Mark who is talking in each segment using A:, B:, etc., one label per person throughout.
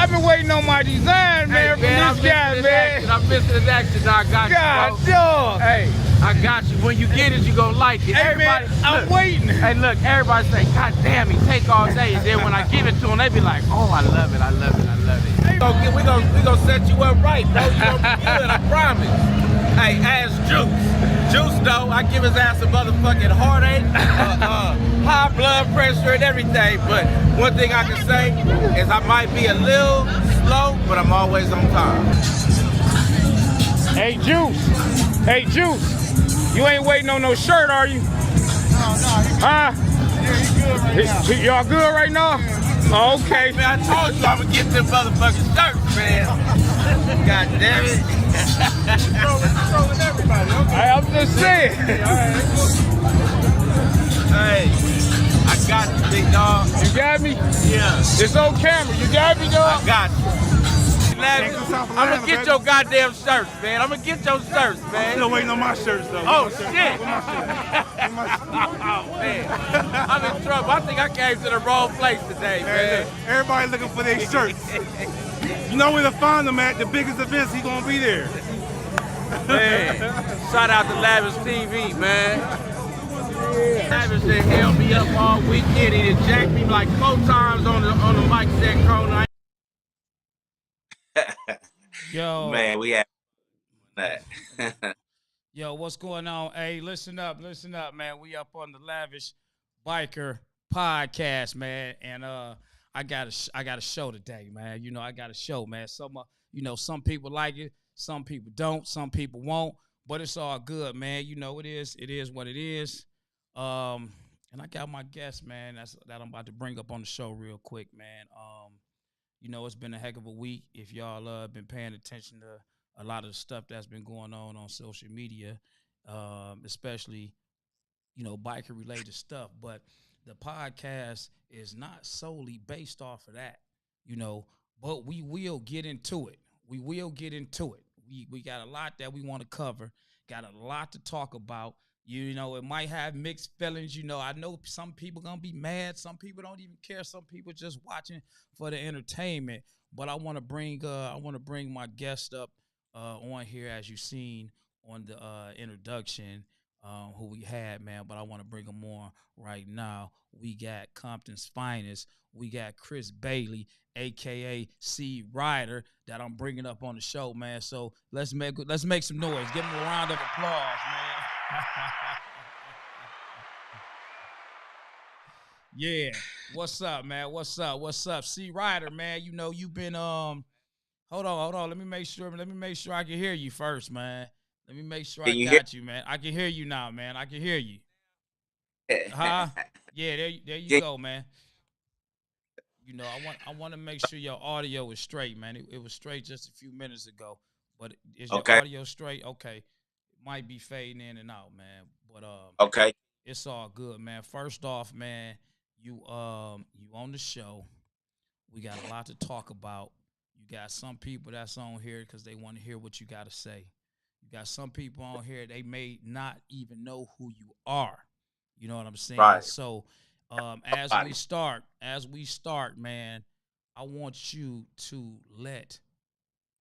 A: I've been waiting on my design, man, from this guy, man.
B: I'm missing an action. I got
A: God,
B: you, bro.
A: dog.
B: Hey, I got you. When you get it, you gonna like it.
A: Hey, man, I'm waiting.
B: Hey, look, everybody say, God damn, he take all day. And then when I give it to them, they be like, oh, I love it, I love it, I love it.
A: Hey,
B: We gonna set you up right, bro. You gonna be good, I promise. Hey, ask Juice. Juice, though, I give his ass a motherfucking heartache, high blood pressure and everything. But one thing I can say is I might be a little slow, but I'm always on time.
A: Hey, Juice. Hey, Juice. You ain't waiting on no shirt, are you?
C: No.
A: Huh?
C: Yeah, he good right now.
A: Y'all good right now? Oh, okay.
B: Man, I told you I'm gonna get them motherfucking shirts, man. God damn it.
C: Trolling everybody. Okay.
A: I'm just saying.
B: Hey, I got you, big dog.
A: You got me?
B: Yeah.
A: It's on camera. You got me, dog?
B: I got you. I'm gonna get your goddamn shirts, man. I'm gonna get your shirts, man.
C: Still waiting on my shirts, though.
B: Oh, shit. Oh, man. I'm in trouble. I think I came to the wrong place today, man.
C: Everybody looking for their shirts. You know where to find them at. The biggest events, he gonna be there.
B: Man, shout out to Lavish TV, man. Lavish that held me up all weekend. He done jacked me like 4 times on the mic set corner.
A: Yo.
B: Man, we had that.
A: Yo, what's going on? Hey, listen up, man. We up on the Lavish Biker podcast, man. And I got a show today, man. You know, I got a show, man. Some people like it, some people don't, some people won't, but it's all good, man. You know, it is what it is. And I got my guest, man, that I'm about to bring up on the show real quick, man. You know, it's been a heck of a week. If y'all been paying attention to a lot of the stuff that's been going on social media, especially, you know, biker related stuff. But the podcast is not solely based off of that, you know, but we will get into it. We got a lot that we want to cover, got a lot to talk about. You know, it might have mixed feelings. You know, I know some people gonna be mad. Some people don't even care. Some people just watching for the entertainment. But I want to bring my guest up on here, as you've seen on the introduction, who we had, man. But I want to bring him on right now. We got Compton's finest. We got Chris Bailey, aka CEE RIDER, that I'm bringing up on the show, man. So let's make some noise. Give him a round of applause, man. Yeah, what's up, man? What's up? CEE RIDER, man. You know you've been hold on. Let me make sure I can hear you first, man. Let me make sure I got you, man. I can hear you now, man. I can hear you. Huh? Yeah, there you go, man. You know, I want to make sure your audio is straight, man. It was straight just a few minutes ago, but is your audio straight? Okay. Might be fading in and out, man. But
B: okay,
A: it's all good, man. First off, man, you on the show. We got a lot to talk about. You got some people that's on here because they want to hear what you got to say. You got some people on here, they may not even know who you are. You know what I'm saying?
B: Right.
A: So as we start, man, I want you to let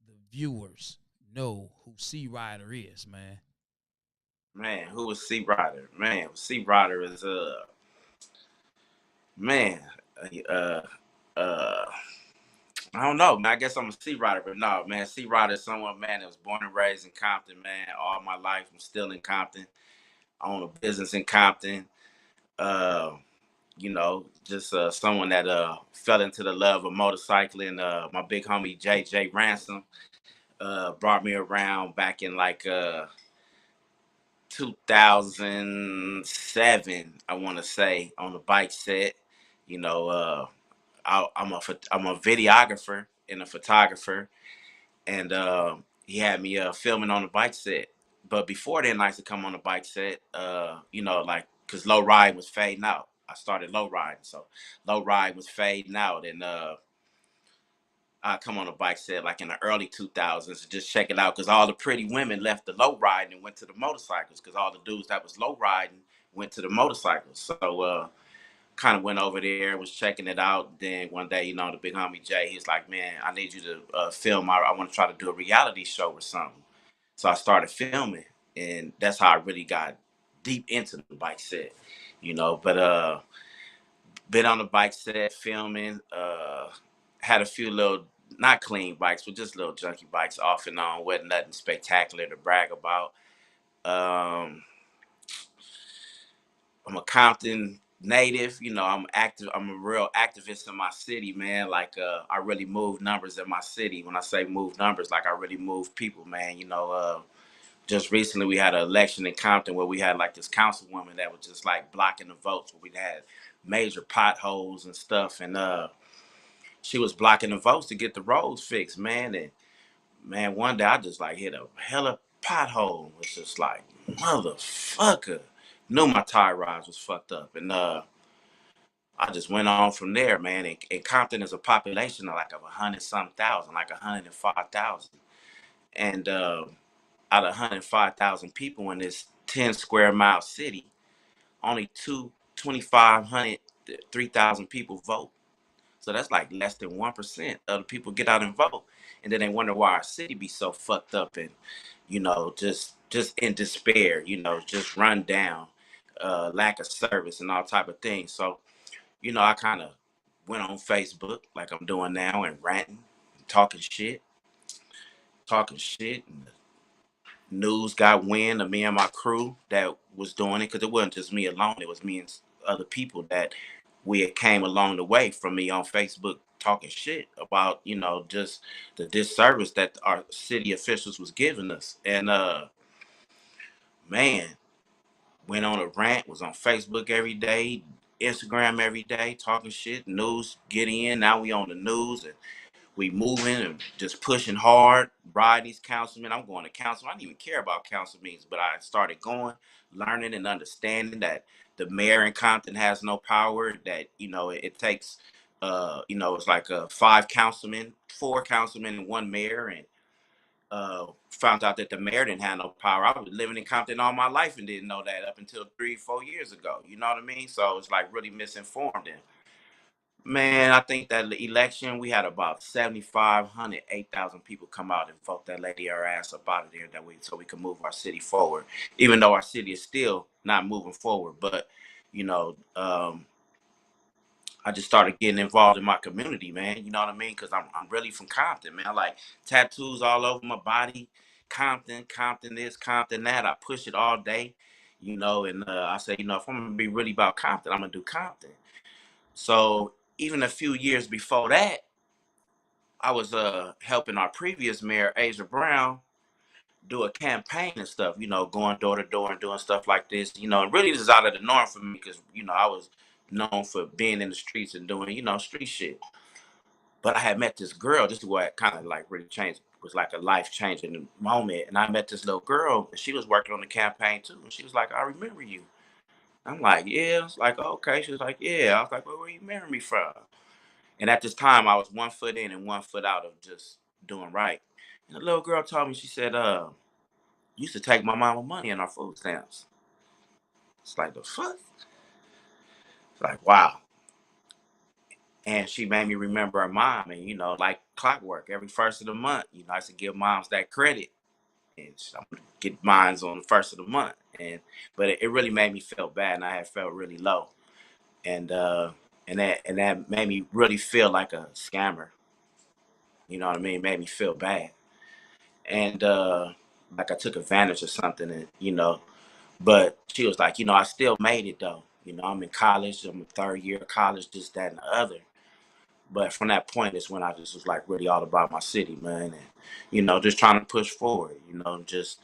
A: the viewers know who CEE RIDER is, man.
B: Man, who was CEE RIDER? Man, CEE RIDER is I don't know, man. I guess I'm a CEE RIDER, but no, man. CEE RIDER is someone, man, that was born and raised in Compton, man. All my life, I'm still in Compton. I own a business in Compton. You know, just someone that fell into the love of motorcycling. My big homie JJ Ransom brought me around back in like 2007, I want to say, on the bike set. You know, I'm a videographer and a photographer, and he had me filming on the bike set. But before then, I used to come on the bike set, you know, like, because low ride was fading out. I started low riding, so low ride was fading out, and I come on a bike set like in the early 2000s to just check it out, because all the pretty women left the low riding and went to the motorcycles, because all the dudes that was low riding went to the motorcycles. So kind of went over there, was checking it out. Then one day, the big homie Jay, he's like, man, I need you to film. I want to try to do a reality show or something. So I started filming, and that's how I really got deep into the bike set, But been on the bike set filming, had a few little, not clean bikes, but just little junky bikes off and on. Wasn't nothing spectacular to brag about. Um, I'm a Compton native, I'm active. I'm a real activist in my city, man. Like, I really move numbers in my city. When I say move numbers, like I really move people, man. Just recently we had an election in Compton where we had like this councilwoman that was just like blocking the votes. Where we had major potholes and stuff, and she was blocking the votes to get the roads fixed, man. And man, one day I just like hit a hella pothole. It's just like, motherfucker. Knew my tie rods was fucked up. And I just went on from there, man. And Compton is a population of like of 100-some thousand, like 105,000. And out of 105,000 people in this 10 square mile city, only 2,500, 3,000 people vote. So that's like less than 1% of the people get out and vote. And then they wonder why our city be so fucked up and, just in despair, just run down, lack of service and all type of things. So, I kind of went on Facebook like I'm doing now and ranting, talking shit. And news got wind of me and my crew that was doing it, because it wasn't just me alone. It was me and other people that we had came along the way from me on Facebook talking shit about, just the disservice that our city officials was giving us. And man, went on a rant, was on Facebook every day, Instagram every day, talking shit, news get in. Now we on the news and we moving and just pushing hard, ride these councilmen. I'm going to council. I didn't even care about council meetings, but I started going, learning and understanding that the mayor in Compton has no power, that, it takes, it's like 4 councilmen and 1 mayor, and found out that the mayor didn't have no power. I was living in Compton all my life and didn't know that up until 3-4 years ago. You know what I mean? So it's like really misinformed. And man, I think that the election, we had about 7,500, 8,000 people come out and vote that lady her ass up out of there, so we can move our city forward. Even though our city is still not moving forward, but I just started getting involved in my community, man. You know what I mean? Because I'm really from Compton, man. I like tattoos all over my body. Compton this, Compton that. I push it all day, and I say, if I'm gonna be really about Compton, I'm gonna do Compton. So even a few years before that, I was helping our previous mayor, Asia Brown, do a campaign and stuff, going door to door and doing stuff like this, and really this is out of the norm for me because, I was known for being in the streets and doing, street shit. But I had met this girl. This is what kind of like really changed. It was like a life changing moment. And I met this little girl, and she was working on the campaign too. And she was like, I remember you. I'm like, yeah. It's like, okay. She was like, yeah. I was like, well, where you remember me from? And at this time, I was 1 foot in and 1 foot out of just doing right. And the little girl told me, she said, used to take my mama money in our food stamps. It's like, the fuck? It's like, wow. And she made me remember her mom. And, like clockwork, every first of the month, I used to give moms that credit. And I'm going to get mines on the first of the month. But it really made me feel bad. And I had felt really low. And that made me really feel like a scammer. You know what I mean? It made me feel bad. And like I took advantage of something, and but she was like, I still made it though. I'm in college, I'm in 3rd year of college, this, that, and the other. But from that point is when I just was like really all about my city, man, and just trying to push forward. Just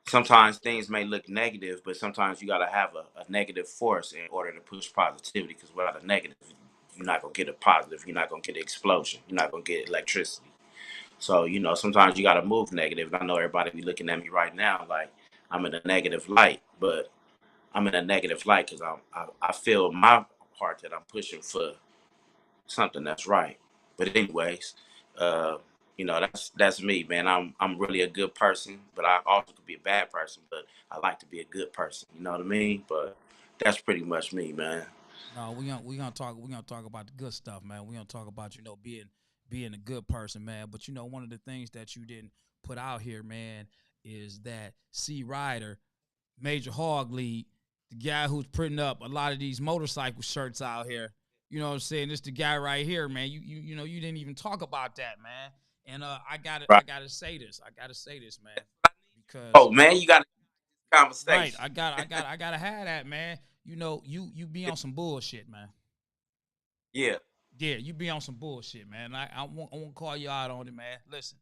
B: sometimes things may look negative, but sometimes you gotta have a negative force in order to push positivity. Because without a negative, you're not gonna get a positive. You're not gonna get an explosion. You're not gonna get electricity. So, sometimes you got to move negative. And I know everybody be looking at me right now like I'm in a negative light, but I'm in a negative light because I feel my part that I'm pushing for something that's right. But anyways, uh, that's me, man. I'm really a good person, but I also could be a bad person. But I like to be a good person. You know what I mean? But that's pretty much me, man.
A: No, we gonna talk about the good stuff, man. We gonna talk about being a good person, man. But one of the things that you didn't put out here, man, is that C Rider, Major Hog League, the guy who's putting up a lot of these motorcycle shirts out here. You know what I'm saying? This the guy right here, man. You didn't even talk about that, man. And I gotta
B: Right.
A: I gotta say this. I gotta say this, man,
B: Oh
A: because
B: man, you got a
A: right,
B: conversation.
A: I gotta have that, man. You be on some bullshit, man.
B: Yeah.
A: Yeah, you be on some bullshit, man. I won't call you out on it, man. Listen,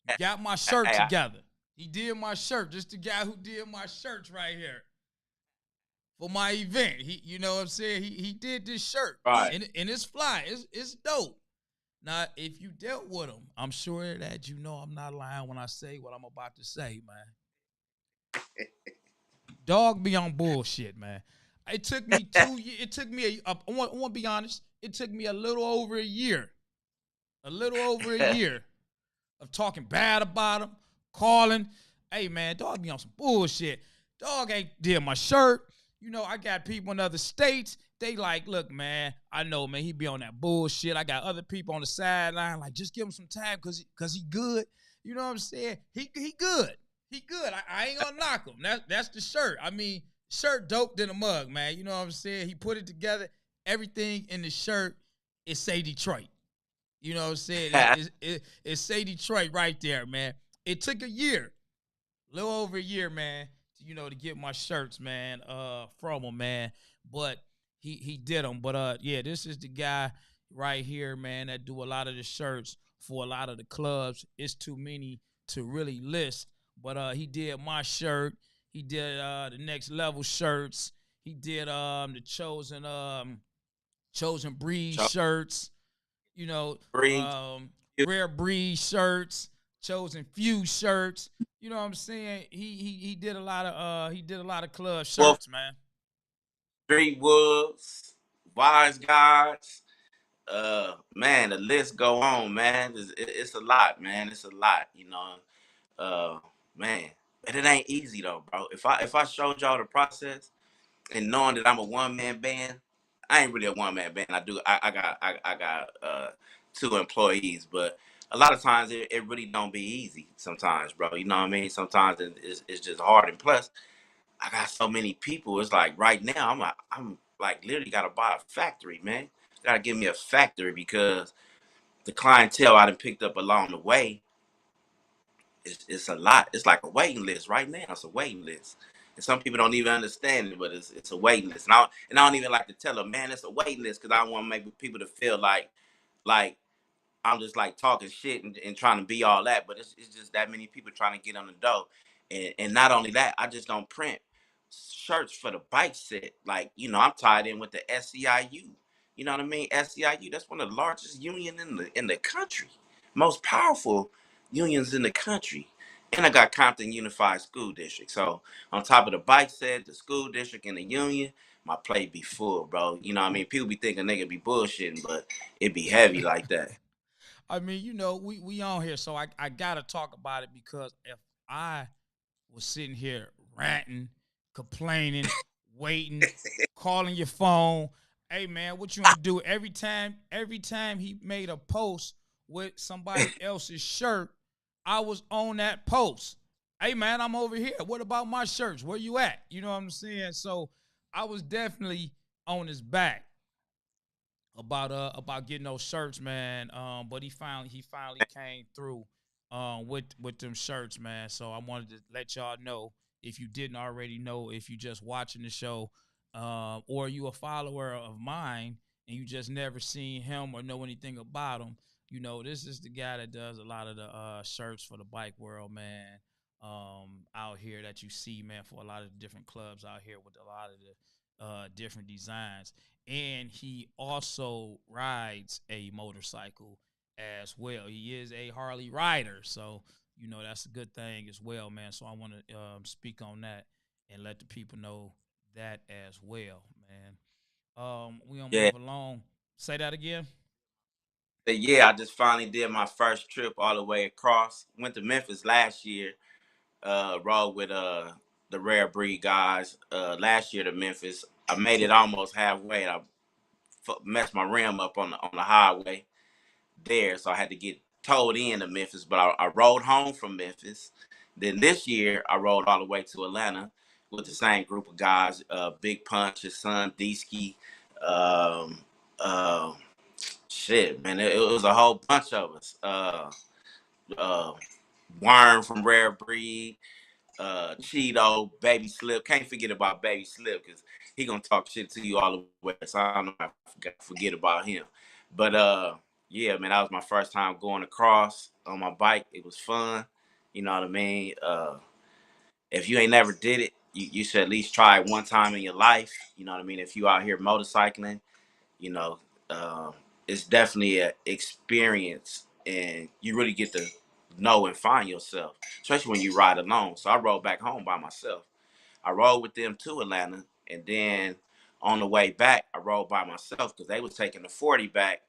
A: you got my shirt
B: Hey,
A: together. He did my shirt. Just the guy who did my shirts right here for my event. You know what I'm saying? He did this shirt,
B: right.
A: and it's fly. It's dope. Now, if you dealt with him, I'm sure that I'm not lying when I say what I'm about to say, man. Dog be on bullshit, man. It took me 2 years. It took me I want to be honest. It took me a little over a year. A little over a year of talking bad about him, calling. Hey man, dog be on some bullshit. Dog ain't did my shirt. I got people in other states. They like, look, man, I know, man, he be on that bullshit. I got other people on the sideline, like, just give him some time cause he good. You know what I'm saying? He good. He good. I ain't gonna knock him. That's the shirt. I mean, shirt dope than a mug, man. You know what I'm saying? He put it together. Everything in the shirt is say Detroit. You know what I'm saying? It's say Detroit right there, man. It took a year, a little over a year, man, to get my shirts, man, from him, man. But he did them. But yeah, this is the guy right here, man, that do a lot of the shirts for a lot of the clubs. It's too many to really list. But he did my shirt. He did the next level shirts. He did the chosen breed
B: So,
A: shirts, you know,
B: breathe.
A: rare breed shirts, chosen few shirts. You know what I'm saying? He did a lot of club
B: Wolf
A: shirts, man.
B: Street Wolves, Wise Guys. Man, the list go on, man. It's a lot, man. It's a lot, Uh, man, but it ain't easy though, bro. If I showed y'all the process and knowing that I'm a one man band, I ain't really a one man band. I got two employees, but a lot of times it really don't be easy. Sometimes, bro. You know what I mean? Sometimes it's just hard, and plus I got so many people. It's like right now I'm like literally gotta buy a factory, man. Gotta give me a factory because the clientele I done picked up along the way, it's a lot. It's like a waiting list right now. It's a waiting list. And some people don't even understand it, but it's a waiting list. And I don't even like to tell them, man, it's a waiting list because I don't want to make people to feel like I'm just like talking shit and trying to be all that, but it's just that many people trying to get on the dough. And not only that, I just don't print shirts for the bike set. Like, I'm tied in with the SEIU. You know what I mean? SEIU, that's one of the largest union in the country. Most powerful unions in the country. And I got Compton Unified School District. So on top of the bike set, the school district and the union, my plate be full, bro. You know what I mean? People be thinking they could be bullshitting, but it be heavy like that.
A: I mean, we on here, so I gotta talk about it because if I was sitting here ranting, complaining, waiting, calling your phone. Hey man, what you gonna do? Every time he made a post with somebody else's shirt, I was on that post. Hey man, I'm over here. What about my shirts? Where you at? You know what I'm saying? So I was definitely on his back about getting those shirts, man. But he finally came through with them shirts, man. So I wanted to let y'all know if you didn't already know, if you just watching the show, or you a follower of mine and you just never seen him or know anything about him. This is the guy that does a lot of the shirts for the bike world, man. Out here that you see, man, for a lot of different clubs out here with a lot of the different designs, and he also rides a motorcycle as well. He is a Harley rider, so that's a good thing as well, man. So I want to speak on that and let the people know that as well, man. We gonna
B: Yeah.
A: move along. Say that again.
B: But yeah, I just finally did my first trip all the way across. Went to Memphis last year. Rode with the rare breed guys last year to Memphis. I made it almost halfway. And I messed my rim up on the highway there, so I had to get towed in to Memphis. But I rode home from Memphis. Then this year, I rode all the way to Atlanta with the same group of guys: Big Punch, his son D-Ski, um, uh, shit, man, it was a whole bunch of us. Uh, Worm from Rare Breed, Cheeto, Baby Slip. Can't forget about Baby Slip because he gonna talk shit to you all the way. So I don't know if I forget about him. But yeah, man, that was my first time going across on my bike. It was fun. You know what I mean? If you ain't never did it, you should at least try it one time in your life. You know what I mean? If you out here motorcycling, you know, it's definitely an experience, and you really get to know and find yourself, especially when you ride alone. So I rode back home by myself. I rode with them to Atlanta, and then on the way back, I rode by myself because they was taking the 40 back,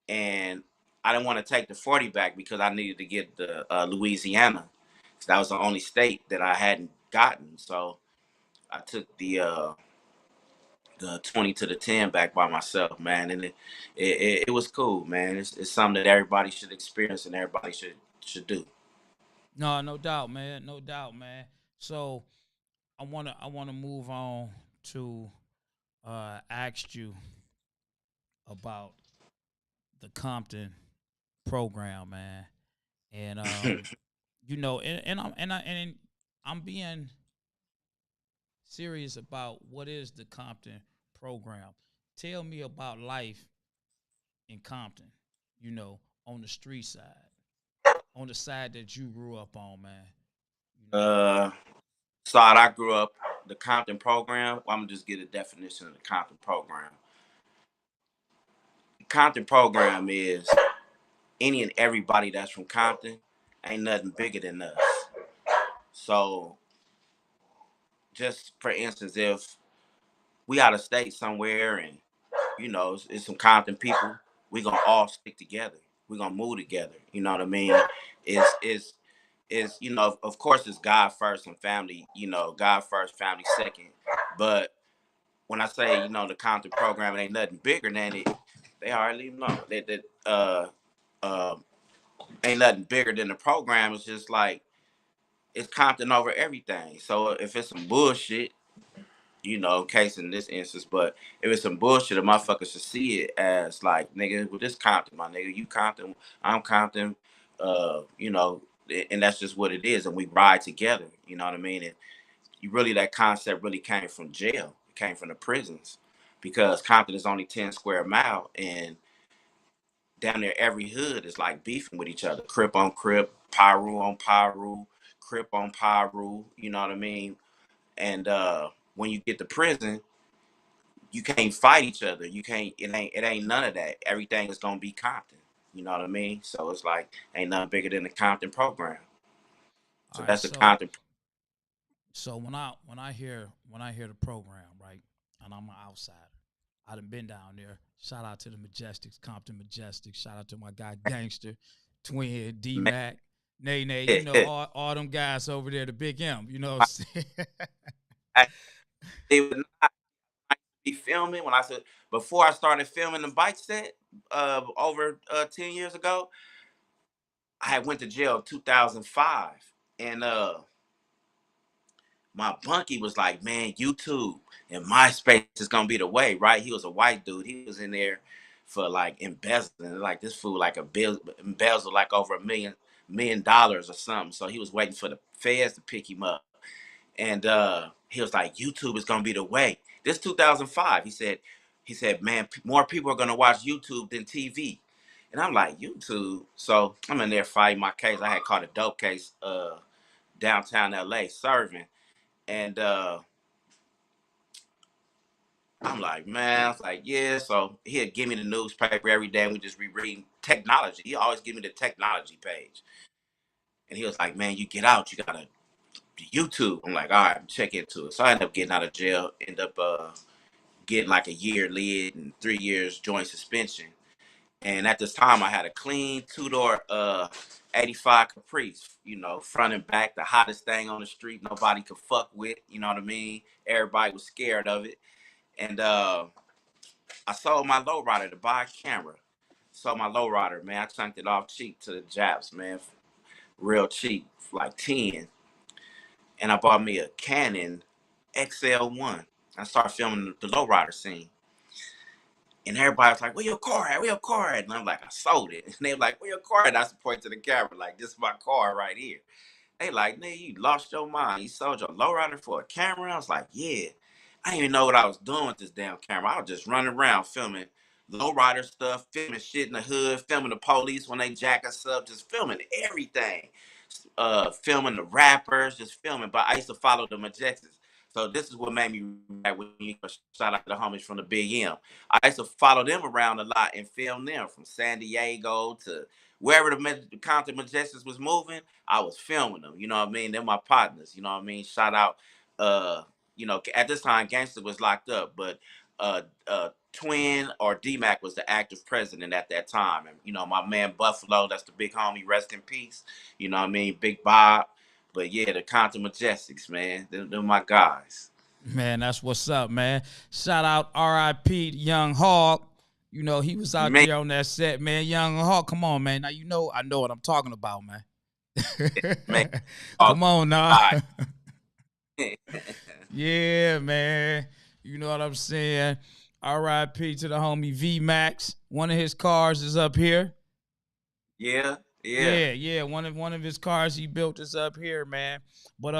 B: and I didn't want to take the 40 back because I needed to get the Louisiana. So that was the only state that I hadn't gotten. So I took the 20 to the 10 back by myself, man, and it was cool, man. It's something that everybody should experience and everybody should do.
A: No, no doubt, man. No doubt, man. So I wanna move on to ask you about the Compton program, man. And you know, and I'm being serious about what is the Compton program. Tell me about life in Compton, you know, on the street side, on the side that you grew up on, man. You know.
B: uh Side I grew up, the Compton program. Well, I'm gonna just get a definition of the Compton program. The Compton program is any and everybody that's from Compton. Ain't nothing bigger than us. So just for instance, if we out of state somewhere and you know it's some Compton people, we gonna all stick together. We gonna move together. You know what I mean? Is you know, of course it's God first and family, you know, God first, family second. But when I say, you know, the Compton program, it ain't nothing bigger than it, they already know that uh ain't nothing bigger than the program. It's just like it's Compton over everything. So if it's some bullshit, you know, case in this instance, but if it's some bullshit, a motherfucker should see it as like, nigga, well, this Compton, my nigga, you Compton, I'm Compton, you know, and that's just what it is, and we ride together, you know what I mean? And you really, that concept really came from jail, it came from the prisons, because Compton is only 10 square mile, and down there every hood is like beefing with each other, Crip on Crip, Pyru on Pyru, Crip on Pyru, you know what I mean? And when you get to prison, you can't fight each other. You can't. It ain't none of that. Everything is gonna be Compton. You know what I mean? So it's like ain't nothing bigger than the Compton program.
A: All
B: So
A: right,
B: that's the
A: so
B: Compton.
A: when I hear the program, right, and I'm an outsider, I done been down there. Shout out to the Majestics, Compton Majestics. Shout out to my guy Gangster, Twin, D
B: Man,
A: Mac, Nay Nay. You know all them guys over there, the Big M. You know what I'm saying?
B: it would not be filming when I said before I started filming the bike set over 10 years ago. I had went to jail in 2005, and my bunkie was like, man, YouTube and MySpace is gonna be the way, right? He was a white dude. He was in there for like embezzling, like this fool like a bill embezzled like over $1 million or something. So he was waiting for the feds to pick him up. And he was like, YouTube is gonna be the way. This 2005. He said, man, more people are gonna watch YouTube than TV. And I'm like, YouTube. So I'm in there fighting my case. I had caught a dope case downtown LA serving. And I'm like, man, I was like, yeah. So he'd give me the newspaper every day, and we just rereading technology. He always give me the technology page. And he was like, man, you get out, you gotta YouTube. I'm like, all right, check into it. So I ended up getting out of jail, end up getting like a year lid and 3 years joint suspension. And at this time I had a clean two-door 85 Caprice, you know, front and back, the hottest thing on the street, nobody could fuck with, you know what I mean? Everybody was scared of it. And I sold my lowrider to buy a camera. Sold my lowrider, man. I chunked it off cheap to the Japs, man. Real cheap, like 10. And I bought me a Canon XL1. I started filming the lowrider scene. And everybody was like, where your car at? Where your car at? And I'm like, I sold it. And they were like, where your car at? And I point to the camera, like, this is my car right here. They like, nigga, you lost your mind. You sold your lowrider for a camera? I was like, yeah. I didn't even know what I was doing with this damn camera. I was just running around filming lowrider stuff, filming shit in the hood, filming the police when they jack us up, just filming everything. Filming the rappers, just filming. But I used to follow the Majestics. So this is what made me right when you shout out to the homies from the Big M. I used to follow them around a lot and film them from San Diego to wherever the Compton Majestics was moving. I was filming them. You know what I mean? They're my partners. You know what I mean? Shout out. You know, at this time, Gangsta was locked up, but Twin or D-Mac was the active president at that time. And, you know, my man Buffalo, that's the big homie, rest in peace. You know what I mean? Big Bob. But yeah, the Compton Majestics, man. They're my guys.
A: Man, that's what's up, man. Shout out R.I.P. Young Hog. You know, he was out
B: Man,
A: there on that set, man. Young Hog, come on, man. Now, you know, I know what I'm talking about, man.
B: man.
A: Come on now.
B: Right.
A: Yeah, man. You know what I'm saying? R.I.P. to the homie V Max. One of his cars is up here.
B: Yeah.
A: Yeah. One of his cars he built is up here, man. But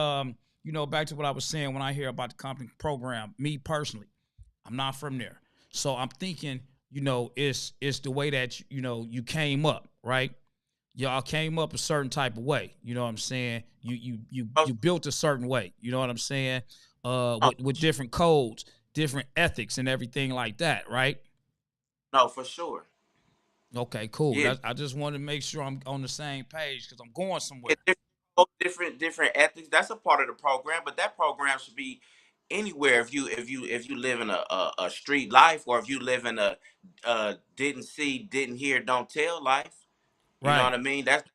A: you know, back to what I was saying when I hear about the Compton program, me personally, I'm not from there. So I'm thinking, you know, it's the way that you know you came up, right? Y'all came up a certain type of way. You know what I'm saying? You built a certain way. You know what I'm saying? With different codes, different ethics, and everything like that, right?
B: No, for sure.
A: Okay, cool.
B: Yeah.
A: I just wanted to make sure I'm on the same page because I'm going somewhere.
B: It's different ethics. That's a part of the program, but that program should be anywhere. If you live in a street life, or if you live in a didn't see, didn't hear, don't tell life. You know
A: Right.
B: what I mean? That's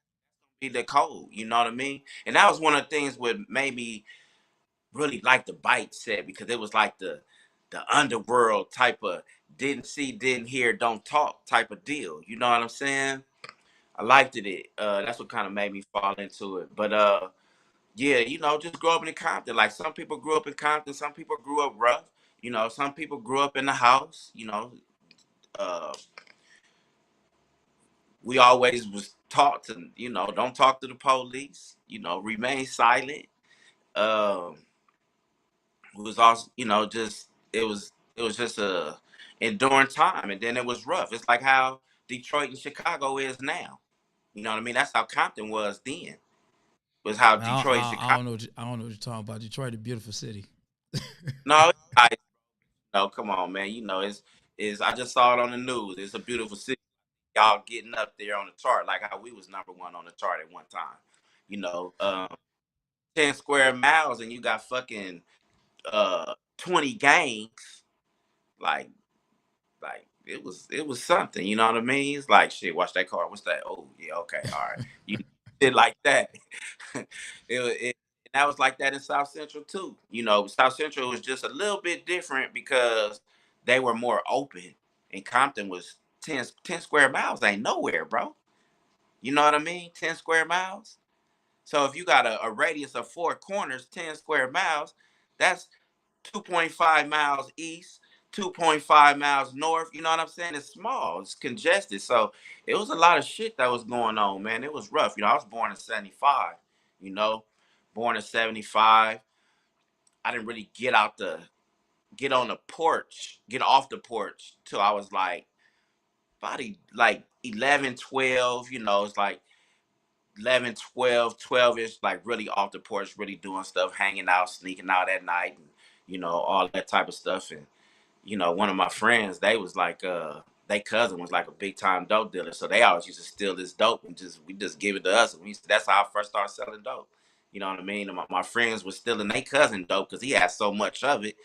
B: be the code. You know what I mean? And that was one of the things what made me really like the bite set, because it was like the underworld type of didn't see, didn't hear, don't talk type of deal. You know what I'm saying? I liked it. That's what kind of made me fall into it. But yeah, you know, just grow up in Compton. Like some people grew up in Compton, some people grew up rough. You know, some people grew up in the house. You know, uh, we always was taught to, you know, don't talk to the police. You know, remain silent. Um, it was also, you know, just it was just a enduring time, and then it was rough. It's like how Detroit and Chicago is now. You know what I mean? That's how Compton was then. Was how Detroit and
A: I
B: Chicago.
A: don't know. I don't know what you're talking about. Detroit, a beautiful city.
B: No, no, come on, man. You know, it's. I just saw it on the news. It's a beautiful city. Y'all getting up there on the chart, like how we was #1 on the chart at one time. You know, 10 square miles, and you got fucking 20 gangs. Like, it was something. You know what I mean? It's like shit. Watch that car. What's that? Oh yeah, okay, all right. You did like that. And that was like that in South Central too. You know, South Central was just a little bit different because they were more open. And Compton was 10 square miles ain't nowhere, bro. You know what I mean? 10 square miles. So if you got a radius of 4 corners, 10 square miles, that's 2.5 miles east, 2.5 miles north. You know what I'm saying? It's small, it's congested. So it was a lot of shit that was going on, man. It was rough. You know, I was born in 75, you know, born in 75. I didn't really get on the porch, get off the porch till I was like about like 11, 12. You know, it's like 11, 12, 12ish, like really off the porch, really doing stuff, hanging out, sneaking out at night, and, you know, all that type of stuff. And, you know, one of my friends, they was like, they cousin was like a big time dope dealer. So they always used to steal this dope and we just give it to us. And that's how I first started selling dope. You know what I mean? And my friends were stealing their cousin dope because he had so much of it.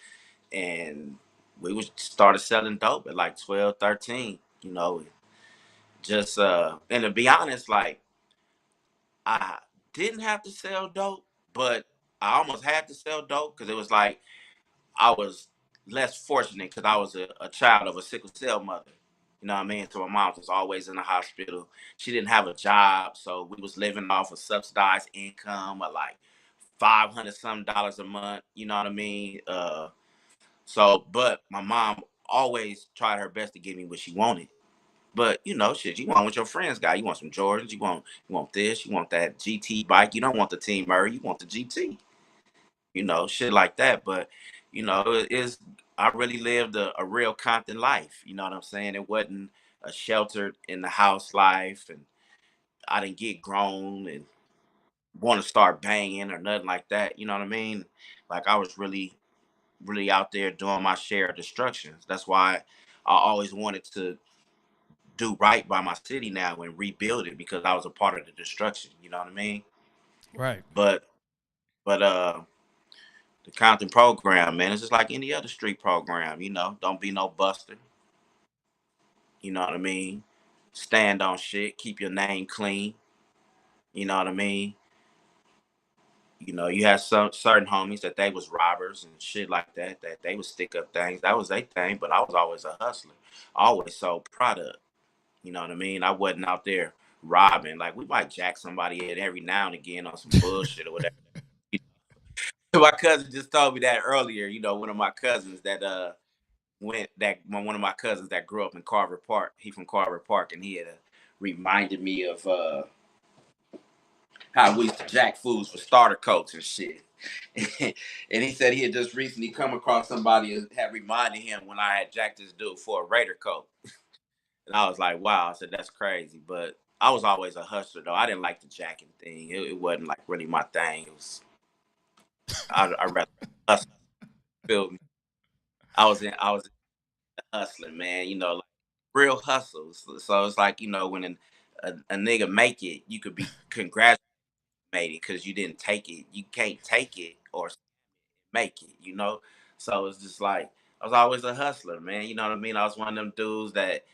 B: And we would started selling dope at like 12, 13, you know, just, and to be honest, like, I didn't have to sell dope, but I almost had to sell dope because it was like I was less fortunate because I was a child of a sickle cell mother. You know what I mean? So my mom was always in the hospital. She didn't have a job, so we was living off of subsidized income of like $500 a month. You know what I mean? But my mom always tried her best to give me what she wanted. But you know, shit, you want what your friends got. You want some Jordans. You want this. You want that GT bike. You don't want the Team Murray. You want the GT. You know, shit like that. But you know, I really lived a real Compton life. You know what I'm saying? It wasn't a sheltered in the house life, and I didn't get grown and want to start banging or nothing like that. You know what I mean? Like I was really out there doing my share of destructions. That's why I always wanted to do right by my city now and rebuild it because I was a part of the destruction. You know what I mean?
A: Right.
B: But but the Compton program, man, it's just like any other street program. You know, don't be no buster. You know what I mean? Stand on shit. Keep your name clean. You know what I mean? You know, you had some certain homies that they was robbers and shit like that. That they would stick up things. That was their thing. But I was always a hustler. Always sold product. You know what I mean? I wasn't out there robbing. Like we might jack somebody in every now and again on some bullshit or whatever. My cousin just told me that earlier. You know, one of my cousins that one of my cousins that grew up in Carver Park. He from Carver Park, and he had reminded me of how we used to jack foods for starter coats and shit. And he said he had just recently come across somebody that had reminded him when I had jacked this dude for a Raider coat. And I was like, wow. I said, that's crazy. But I was always a hustler, though. I didn't like the jacking thing. It wasn't like really my thing. It was, I rather hustle. Feel me? I was hustling, man. You know, like real hustles. So it's like, you know, when a nigga make it, you could be congratulated because you didn't take it. You can't take it or make it, you know? So it's just like, I was always a hustler, man. You know what I mean? I was one of them dudes that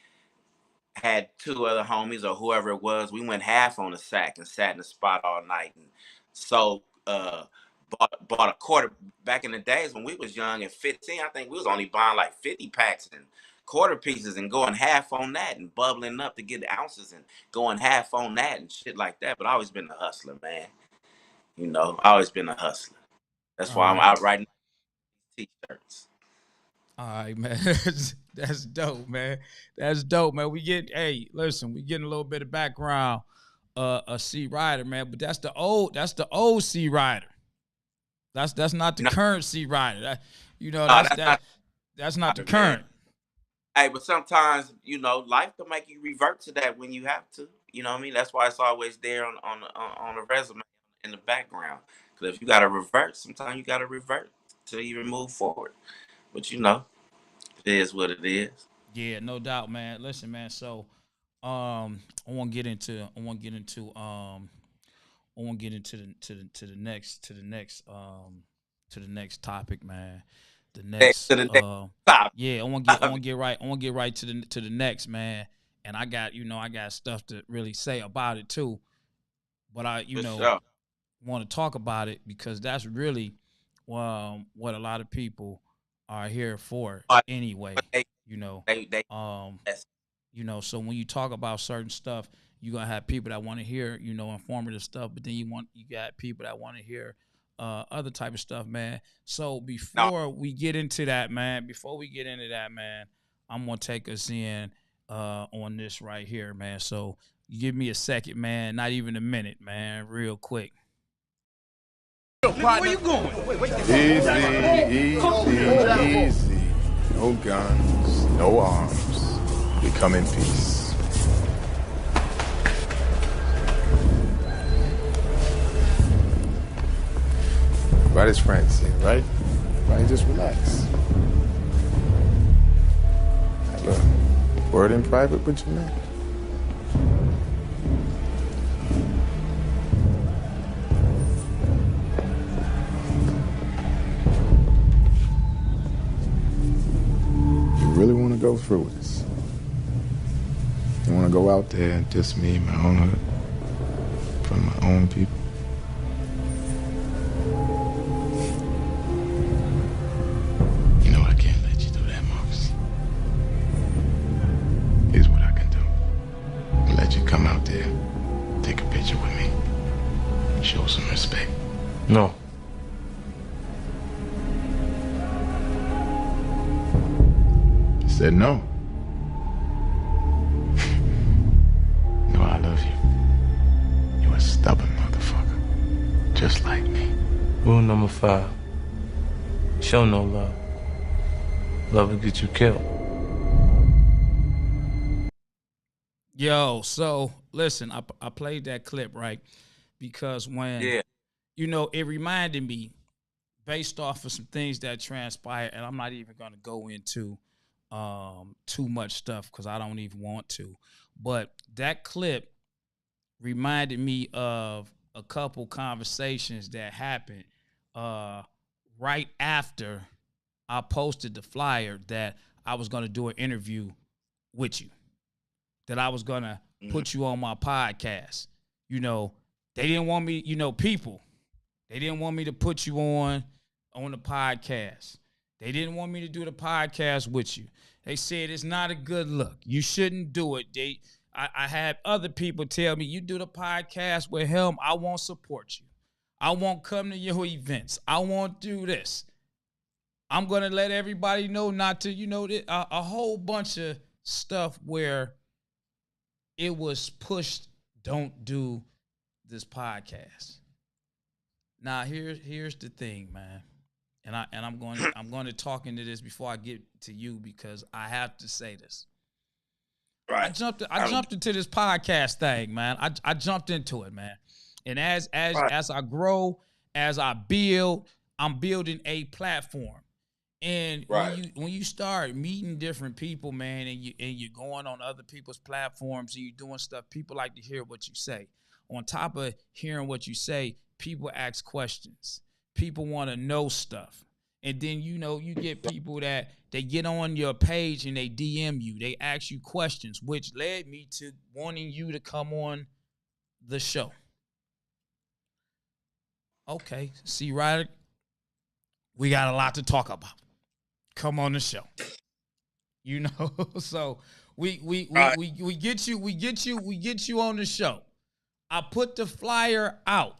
B: had two other homies or whoever it was. We went half on a sack and sat in the spot all night and so bought a quarter. Back in the days when we was young at 15, I think we was only buying like 50 packs and quarter pieces and going half on that and bubbling up to get the ounces and going half on that and shit like that. But I always been a hustler, man. You know, I always been a hustler. That's
A: All
B: why I'm
A: right.
B: out writing t-shirts.
A: All right, man. That's dope, man. That's dope, man. Hey, listen, we getting a little bit of background, a C Rider, man. But that's the old C Rider. That's not the
B: No,
A: current C Rider.
B: no, that's not
A: That's not the
B: man.
A: current.
B: Hey, but sometimes, you know, life can make you revert to that when you have to. You know what I mean? That's why it's always there on the resume in the background. Because if you got to revert, sometimes you got to revert to even move forward. But you know, it is what it is.
A: Yeah, no doubt, man. Listen, man. So, I want to get into the next topic, man. The
B: Next
A: next
B: to the next topic.
A: yeah, I want to get right to the next, man. And I got stuff to really say about it too. But
B: For sure.
A: want to talk about it because that's really what a lot of people are here for
B: But
A: anyway,
B: they,
A: you know.
B: they,
A: Um
B: yes.
A: so when you talk about certain stuff, you're gonna have people that want to hear, informative stuff, but then you got people that want to hear other type of stuff, man. So
B: No,
A: before we get into that, man, I'm gonna take us in on this right here, man. So you give me a second, man, not even a minute, man, real quick.
D: Where you going?
E: Easy, easy, easy. No guns, no arms. We come in peace. Right as Frank said, right? Right, just relax. Look, word in private with your man. Really want to go through with this. You want to go out there and diss me, my own hood, from my own people? You know I can't let
D: No.
E: He said no. No, I love you. You a stubborn motherfucker. Just like me.
D: Rule number 5. Show no love. Love will get you killed.
A: Yo, so listen, I played that clip, right? Because when,
B: Yeah.
A: it reminded me based off of some things that transpired, and I'm not even going to go into too much stuff because I don't even want to. But that clip reminded me of a couple conversations that happened right after I posted the flyer that I was going to do an interview with you, that I was going to put you on my podcast. They didn't want me, people, they didn't want me to put you on the podcast. They didn't want me to do the podcast with you. They said it's not a good look. You shouldn't do it. I had other people tell me, you do the podcast with him, I won't support you. I won't come to your events. I won't do this. I'm going to let everybody know not to, a whole bunch of stuff where it was pushed, don't do this podcast. Now, here's the thing, man. And I'm going to talk into this before I get to you because I have to say this.
B: Right.
A: I jumped into this podcast thing, man. I jumped into it, man. And as I grow, as I build, I'm building a platform. And when you start meeting different people, man, and you're going on other people's platforms and you're doing stuff, people like to hear what you say. On top of hearing what you say, people ask questions. People want to know stuff. And then, you get people that they get on your page and they DM you. They ask you questions, which led me to wanting you to come on the show. Okay, CEE RIDER, we got a lot to talk about. Come on the show. So we get you on the show. I put the flyer out.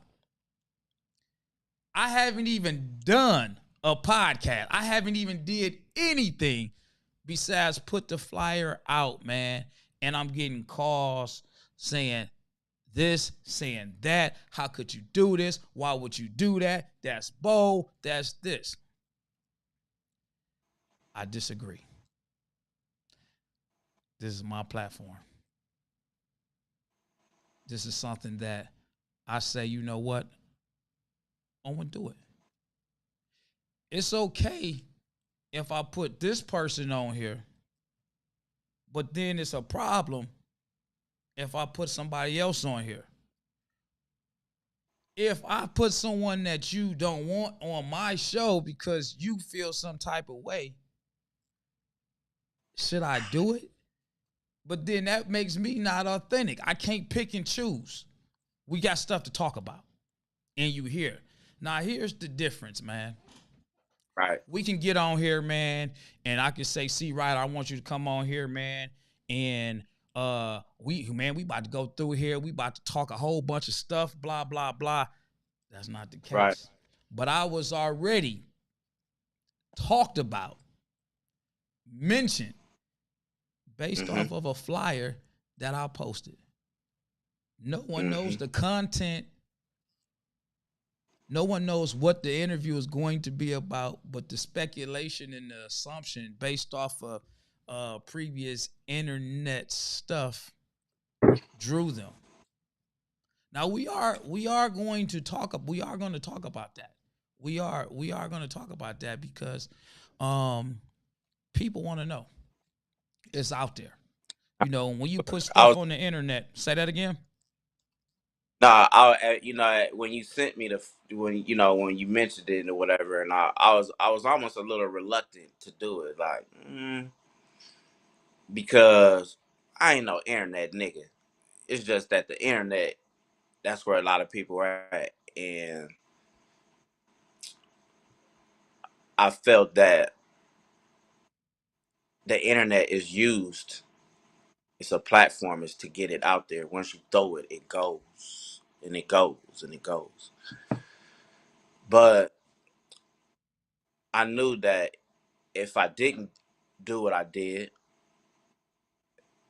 A: I haven't even done a podcast. I haven't even did anything besides put the flyer out, man. And I'm getting calls saying this, saying that. How could you do this? Why would you do that? That's bold. That's this. I disagree. This is my platform. This is something that I say, you know what? I'm going to do it. It's okay if I put this person on here, but then it's a problem if I put somebody else on here. If I put someone that you don't want on my show because you feel some type of way, should I do it? But then that makes me not authentic. I can't pick and choose. We got stuff to talk about. And you here. Now, here's the difference, man.
B: Right.
A: We can get on here, man, and I can say, CEE RIDER, I want you to come on here, man. And we about to go through here. We about to talk a whole bunch of stuff, blah, blah, blah. That's not the case.
B: Right.
A: But I was already talked about, mentioned, based off of a flyer that I posted. No one knows the content. No one knows what the interview is going to be about, but the speculation and the assumption based off of previous internet stuff drew them. Now we are going to talk about that. We are going to talk about that because people want to know. It's out there. When you put stuff on the internet, say that again.
B: No, when you sent me when you mentioned it or whatever, and I was almost a little reluctant to do it, like, because I ain't no internet nigga. It's just that the internet, that's where a lot of people are at, and I felt that the internet is used. It's a platform, is to get it out there. Once you throw it, it goes and it goes and it goes. But I knew that if I didn't do what I did,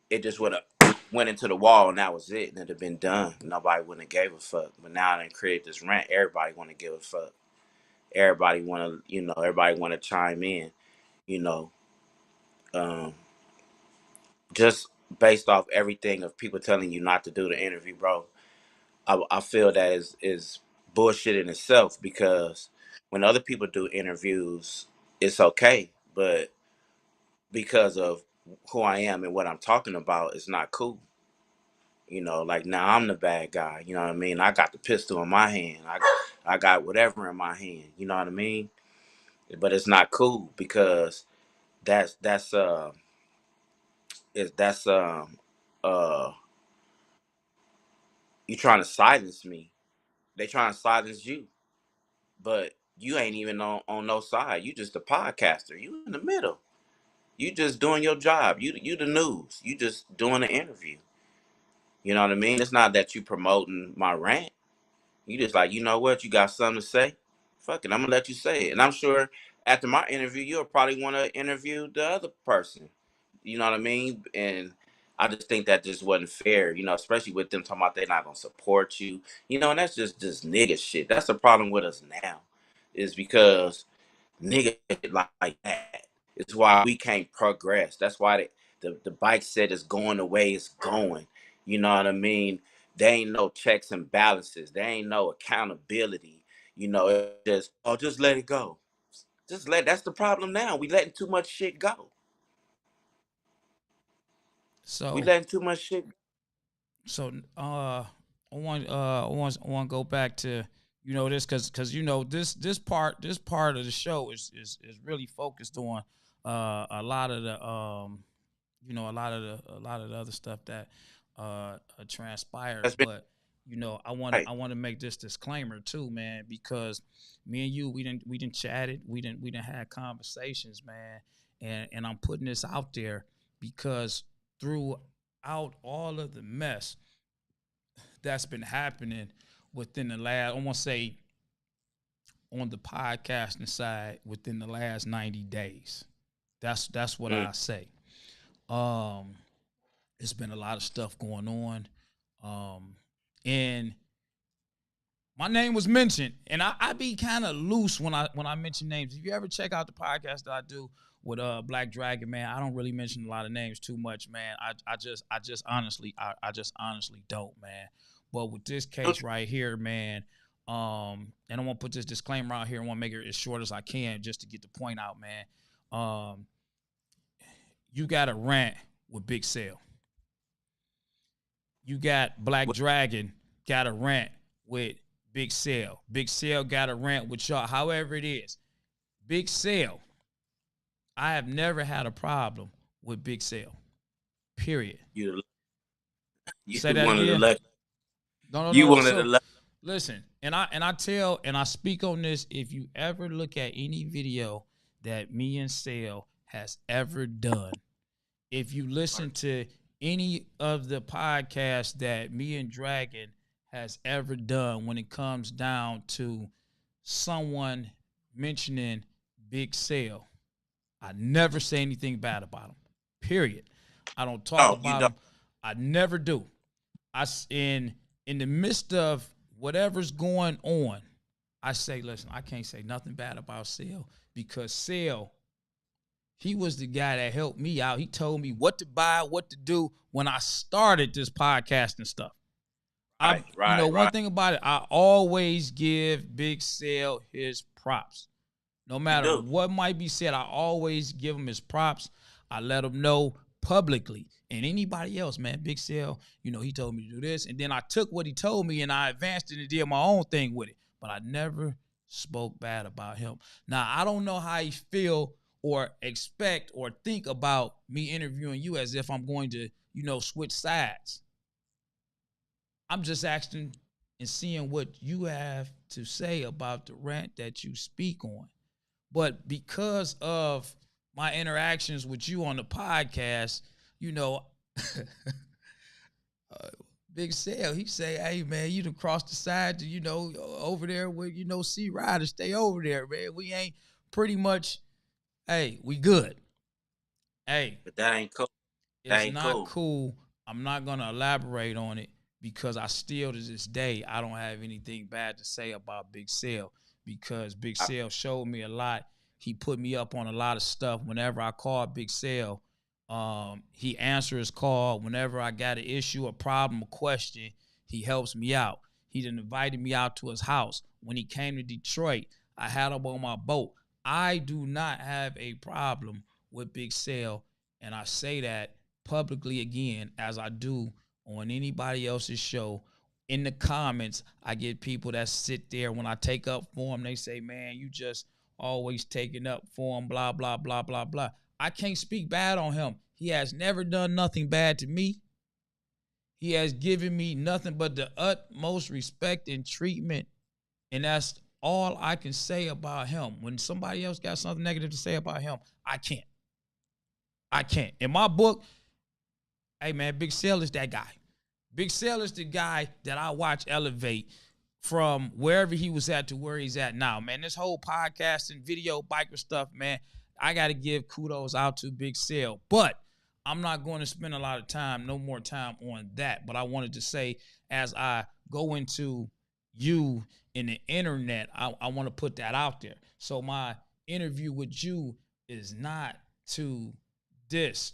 B: it just would have went into the wall and that was it, and it'd have been done. Nobody wouldn't have gave a fuck. But now I done created this rant. Everybody want to give a fuck. Everybody want to, everybody want to chime in, you know, um, just based off everything of people telling you not to do the interview, bro. I feel that is bullshit in itself, because when other people do interviews, it's okay, but because of who I am and what I'm talking about, it's not cool. Like now I'm the bad guy. You know what I mean? I got the pistol in my hand. I got whatever in my hand. You know what I mean? But it's not cool, because that's is that's you trying to silence me. They trying to silence you, but you ain't even on no side. You just a podcaster. You in the middle. You just doing your job. You the news. You just doing an interview. You know what I mean? It's not that you promoting my rant. You just like, you know what? You got something to say? Fuck it, I'm gonna let you say it. And I'm sure after my interview, you'll probably want to interview the other person. You know what I mean? And I just think that just wasn't fair, especially with them talking about they're not gonna support you. And that's just nigga shit. That's the problem with us now, is because nigga like that. It's why we can't progress. That's why the bike set is going the way it's going. You know what I mean? There ain't no checks and balances. There ain't no accountability. It's just let it go. That's the problem now. We letting too much shit go. We
A: So
B: letting too much shit go.
A: So I want to go back to this because this part of the show is really focused on a lot of the a lot of the other stuff that transpired.
B: That's been
A: But
B: right.
A: I want to make this disclaimer too, man, because me and you we didn't chatted, we didn't had conversations, man, and I'm putting this out there because throughout all of the mess that's been happening within the last, I want to say, on the podcasting side within the last 90 days. That's what
B: Mm.
A: I say. Um, it's been a lot of stuff going on. And my name was mentioned, and I be kind of loose when I mention names. If you ever check out the podcast that I do with Black Dragon, man, I don't really mention a lot of names too much, man. I just honestly don't, man. But with this case right here, man, and I want to put this disclaimer out here. I want to make it as short as I can just to get the point out, man. You got a rant with Big Sale. You got Black Dragon got a rant with Big Sale. Big Sale got a rant with y'all. However it is, Big Sale, I have never had a problem with Big Sale. Period.
B: You
A: Say that
B: one of the
A: again.
B: lucky.
A: No.
B: You one of the
A: So
B: lucky.
A: listen, and I speak on this. If you ever look at any video that me and Sale has ever done, if you listen to any of the podcasts that me and Dragon has ever done, when it comes down to someone mentioning Big Sale, I never say anything bad about him. Period. I don't talk
B: Oh, you
A: about
B: don't.
A: him. I never do. In the midst of whatever's going on, I say, listen, I can't say nothing bad about Sale, because Sale, he was the guy that helped me out. He told me what to buy, what to do when I started this podcast and stuff. One
B: Right.
A: thing about it, I always give Big Sale his props. No
B: You
A: matter
B: do.
A: what might be said, I always give him his props. I let him know publicly. And anybody else, man, Big Sale, he told me to do this. And then I took what he told me and I advanced it and did my own thing with it. But I never spoke bad about him. Now, I don't know how he feel or expect or think about me interviewing you as if I'm going to, switch sides. I'm just asking and seeing what you have to say about the rant that you speak on. But because of my interactions with you on the podcast, uh, Big Sale, he say, hey, man, you done crossed the side to, over there with, CEE RIDER. Stay over there, man. We ain't pretty much, hey, we good. Hey,
B: But that ain't cool. That
A: it's
B: ain't
A: not
B: cool.
A: cool. I'm not going to elaborate on it because I still, to this day, I don't have anything bad to say about Big Sale because Big Sale showed me a lot. He put me up on a lot of stuff. Whenever I called Big Sale, he answers his call. Whenever I got an issue, a problem, a question, he helps me out. He done invited me out to his house. When he came to Detroit, I had him on my boat. I do not have a problem with Big Sale, and I say that publicly again, as I do on anybody else's show. In the comments, I get people that sit there when I take up for them. They say, man, you just always taking up for him, blah, blah, blah, blah, blah. I can't speak bad on him. He has never done nothing bad to me. He has given me nothing but the utmost respect and treatment. And that's all I can say about him. When somebody else got something negative to say about him, I can't. In my book, hey, man, Big Sale is that guy. Big Sale is the guy that I watch elevate from wherever he was at to where he's at now, man. This whole podcast and video biker stuff, man, I got to give kudos out to Big Sale. But I'm not going to spend a lot of time, no more time on that. But I wanted to say, as I go into you in the internet, I want to put that out there. So my interview with you is not to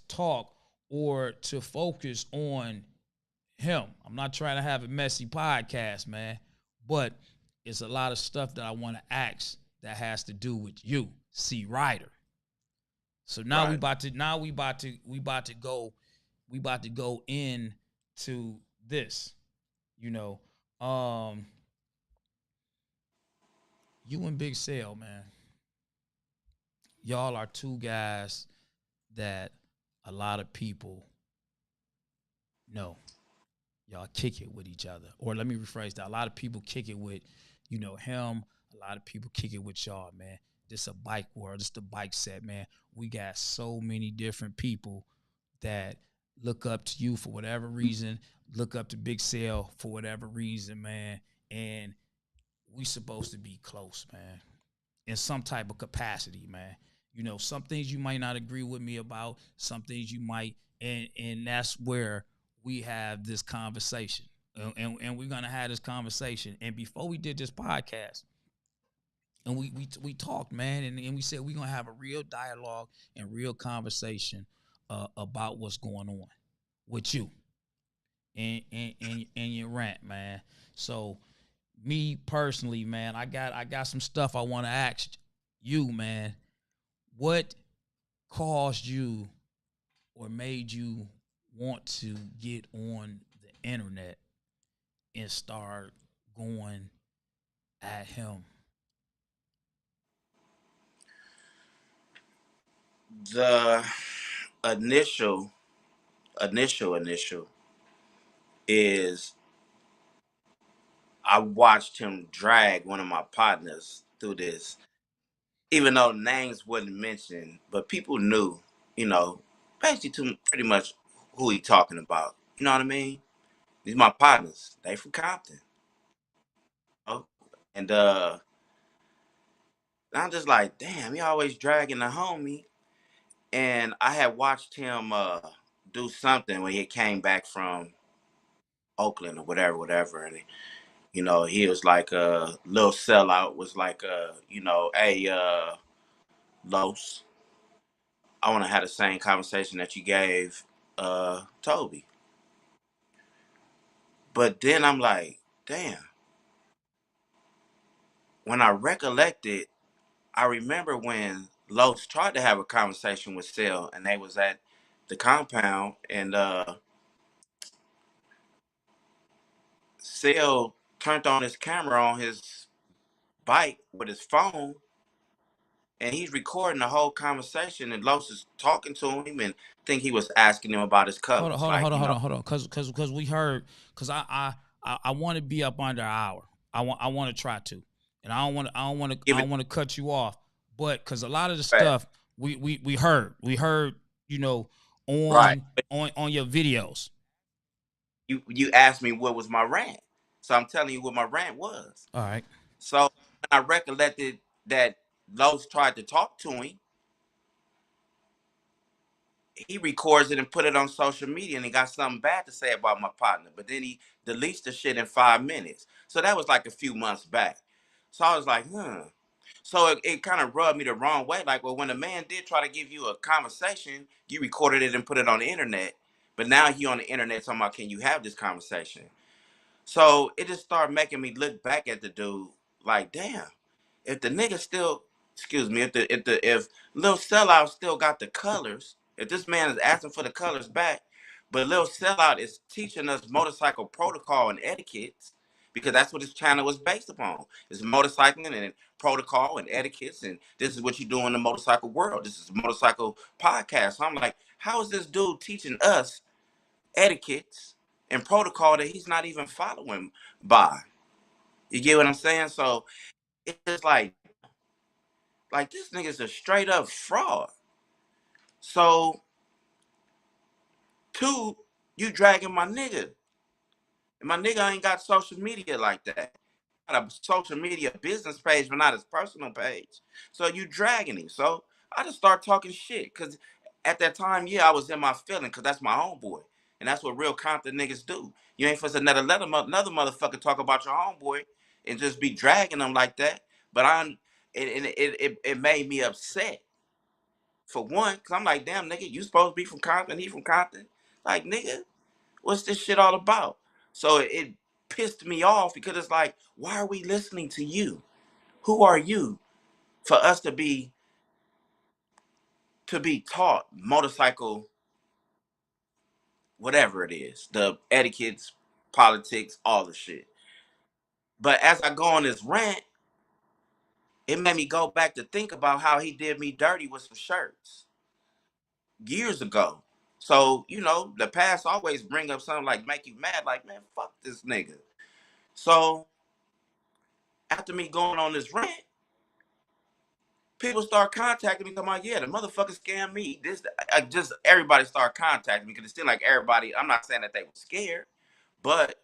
A: talk or to focus on him. I'm not trying to have a messy podcast, man, but it's a lot of stuff that I want to ask that has to do with you, CEE RIDER. So now
B: Right.
A: we about to go into this, you and Big Sale, man. Y'all are two guys that a lot of people know. Y'all kick it with each other. Or let me rephrase that. A lot of people kick it with, him. A lot of people kick it with y'all, man. This a bike world. This the bike set, man. We got so many different people that look up to you for whatever reason, look up to Big Sale for whatever reason, man. And we supposed to be close, man, in some type of capacity, man. Some things you might not agree with me about, some things you might, and that's where we have this conversation. And we're gonna have this conversation. And before we did this podcast, and we talked, man, and we said we're gonna have a real dialogue and real conversation about what's going on with you and your rant, man. So me personally, man, I got some stuff I want to ask you, man. What caused you or made you want to get on the internet and start going at him?
B: The initial is I watched him drag one of my partners through this, even though names wasn't mentioned, but people knew, basically pretty much who he talking about. You know what I mean? These my partners. They from Compton. And I'm just like, damn, he always dragging the homie. And I had watched him do something when he came back from Oakland or whatever. And he was like a little sellout, was like hey, Los, I want to have the same conversation that you gave Toby. But then I'm like, damn. When I recollected, I remember when Los tried to have a conversation with Sil, and they was at the compound, and Sil turned on his camera on his bike with his phone, and he's recording the whole conversation, and Los is talking to him, and I think he was asking him about his colors.
A: Hold on. Cause we heard, cause I want to be up under an hour. I want to try to, and I don't want to cut you off. But cause a lot of the stuff we heard, on
B: right.
A: on your videos.
B: you asked me what was my rant, so I'm telling you what my rant was.
A: All right.
B: So when I recollected that Los tried to talk to him, he records it and put it on social media, and he got something bad to say about my partner. But then he deletes the shit in 5 minutes. So that was like a few months back. So I was like, So it kind of rubbed me the wrong way. Like, well, when a man did try to give you a conversation, you recorded it and put it on the internet. But now he on the internet talking about, can you have this conversation? So it just started making me look back at the dude like, damn, if the nigga still, excuse me, if Lil Sellout still got the colors, if this man is asking for the colors back, but Lil Sellout is teaching us motorcycle protocol and etiquettes, because that's what his channel was based upon. It's motorcycling and protocol and etiquettes, and this is what you do in the motorcycle world. This is a motorcycle podcast. So I'm like, how is this dude teaching us etiquettes and protocol that he's not even following by? You get what I'm saying? So it's like this nigga's a straight up fraud. So two, you dragging my nigga. And my nigga ain't got social media like that. Got a social media business page, but not his personal page. So you dragging him. So I just start talking shit. Cause at that time, yeah, I was in my feeling, cause that's my homeboy. And that's what real Compton niggas do. You ain't supposed to let another motherfucker talk about your homeboy and just be dragging them like that. But it made me upset. For one, cause I'm like, damn nigga, you supposed to be from Compton, he from Compton. Like, nigga, what's this shit all about? So it pissed me off, because it's like, why are we listening to you? Who are you for us to be taught motorcycle, whatever it is, the etiquettes, politics, all the shit. But as I go on this rant, it made me go back to think about how he did me dirty with some shirts years ago. So, the past always bring up something like make you mad, like, man, fuck this nigga. So after me going on this rant, people start contacting me, talking about, yeah, the motherfucker scammed me. Just everybody started contacting me, because it seemed like everybody, I'm not saying that they were scared, but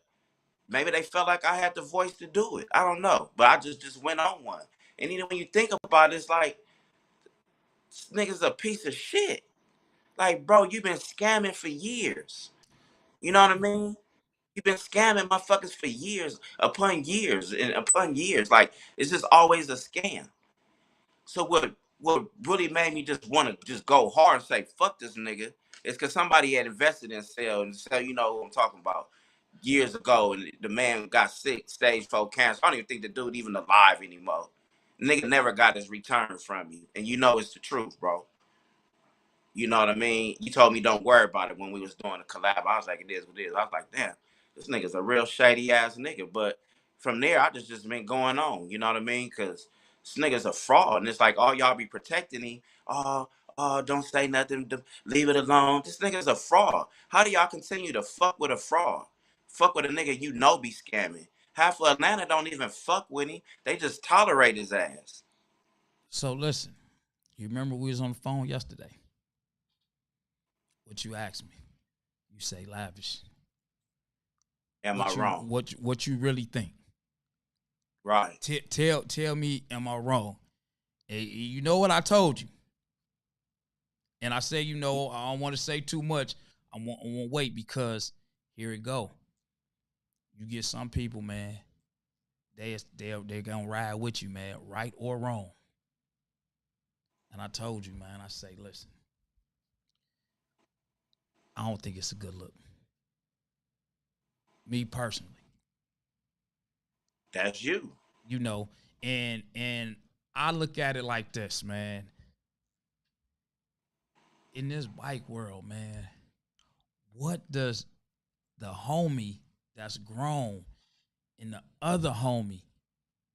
B: maybe they felt like I had the voice to do it. I don't know. But I just went on one. And even when you think about it, it's like, this nigga's a piece of shit. Like, bro, you've been scamming for years. You know what I mean? You've been scamming motherfuckers for years upon years and upon years. Like, it's just always a scam. So what really made me just want to just go hard and say fuck this nigga is because somebody had invested in Cell, you know who I'm talking about, years ago, and the man got sick, stage 4 cancer. I don't even think the dude even alive anymore. Nigga never got his return from you, and you know it's the truth, bro. You know what I mean? You told me don't worry about it when we was doing a collab. I was like, it is what it is. I was like, damn, this nigga's a real shady ass nigga. But from there, I just been going on. You know what I mean? Because this nigga's a fraud, and it's like, all y'all be protecting him. Don't say nothing. Leave it alone. This nigga's a fraud. How do y'all continue to fuck with a fraud? Fuck with a nigga you know be scamming. Half of Atlanta don't even fuck with him. They just tolerate his ass.
A: So listen, you remember we was on the phone yesterday? What you asked me? You say, Lavish.
B: Am I wrong?
A: What you really think?
B: Right.
A: Tell me, am I wrong? Hey, you know what I told you, and I say, I don't want to say too much. I want to wait, because here it go. You get some people, man. They're gonna ride with you, man, right or wrong. And I told you, man. I say, listen, I don't think it's a good look. Me personally.
B: That's you.
A: And I look at it like this, man. In this bike world, man, what does the homie that's grown and the other homie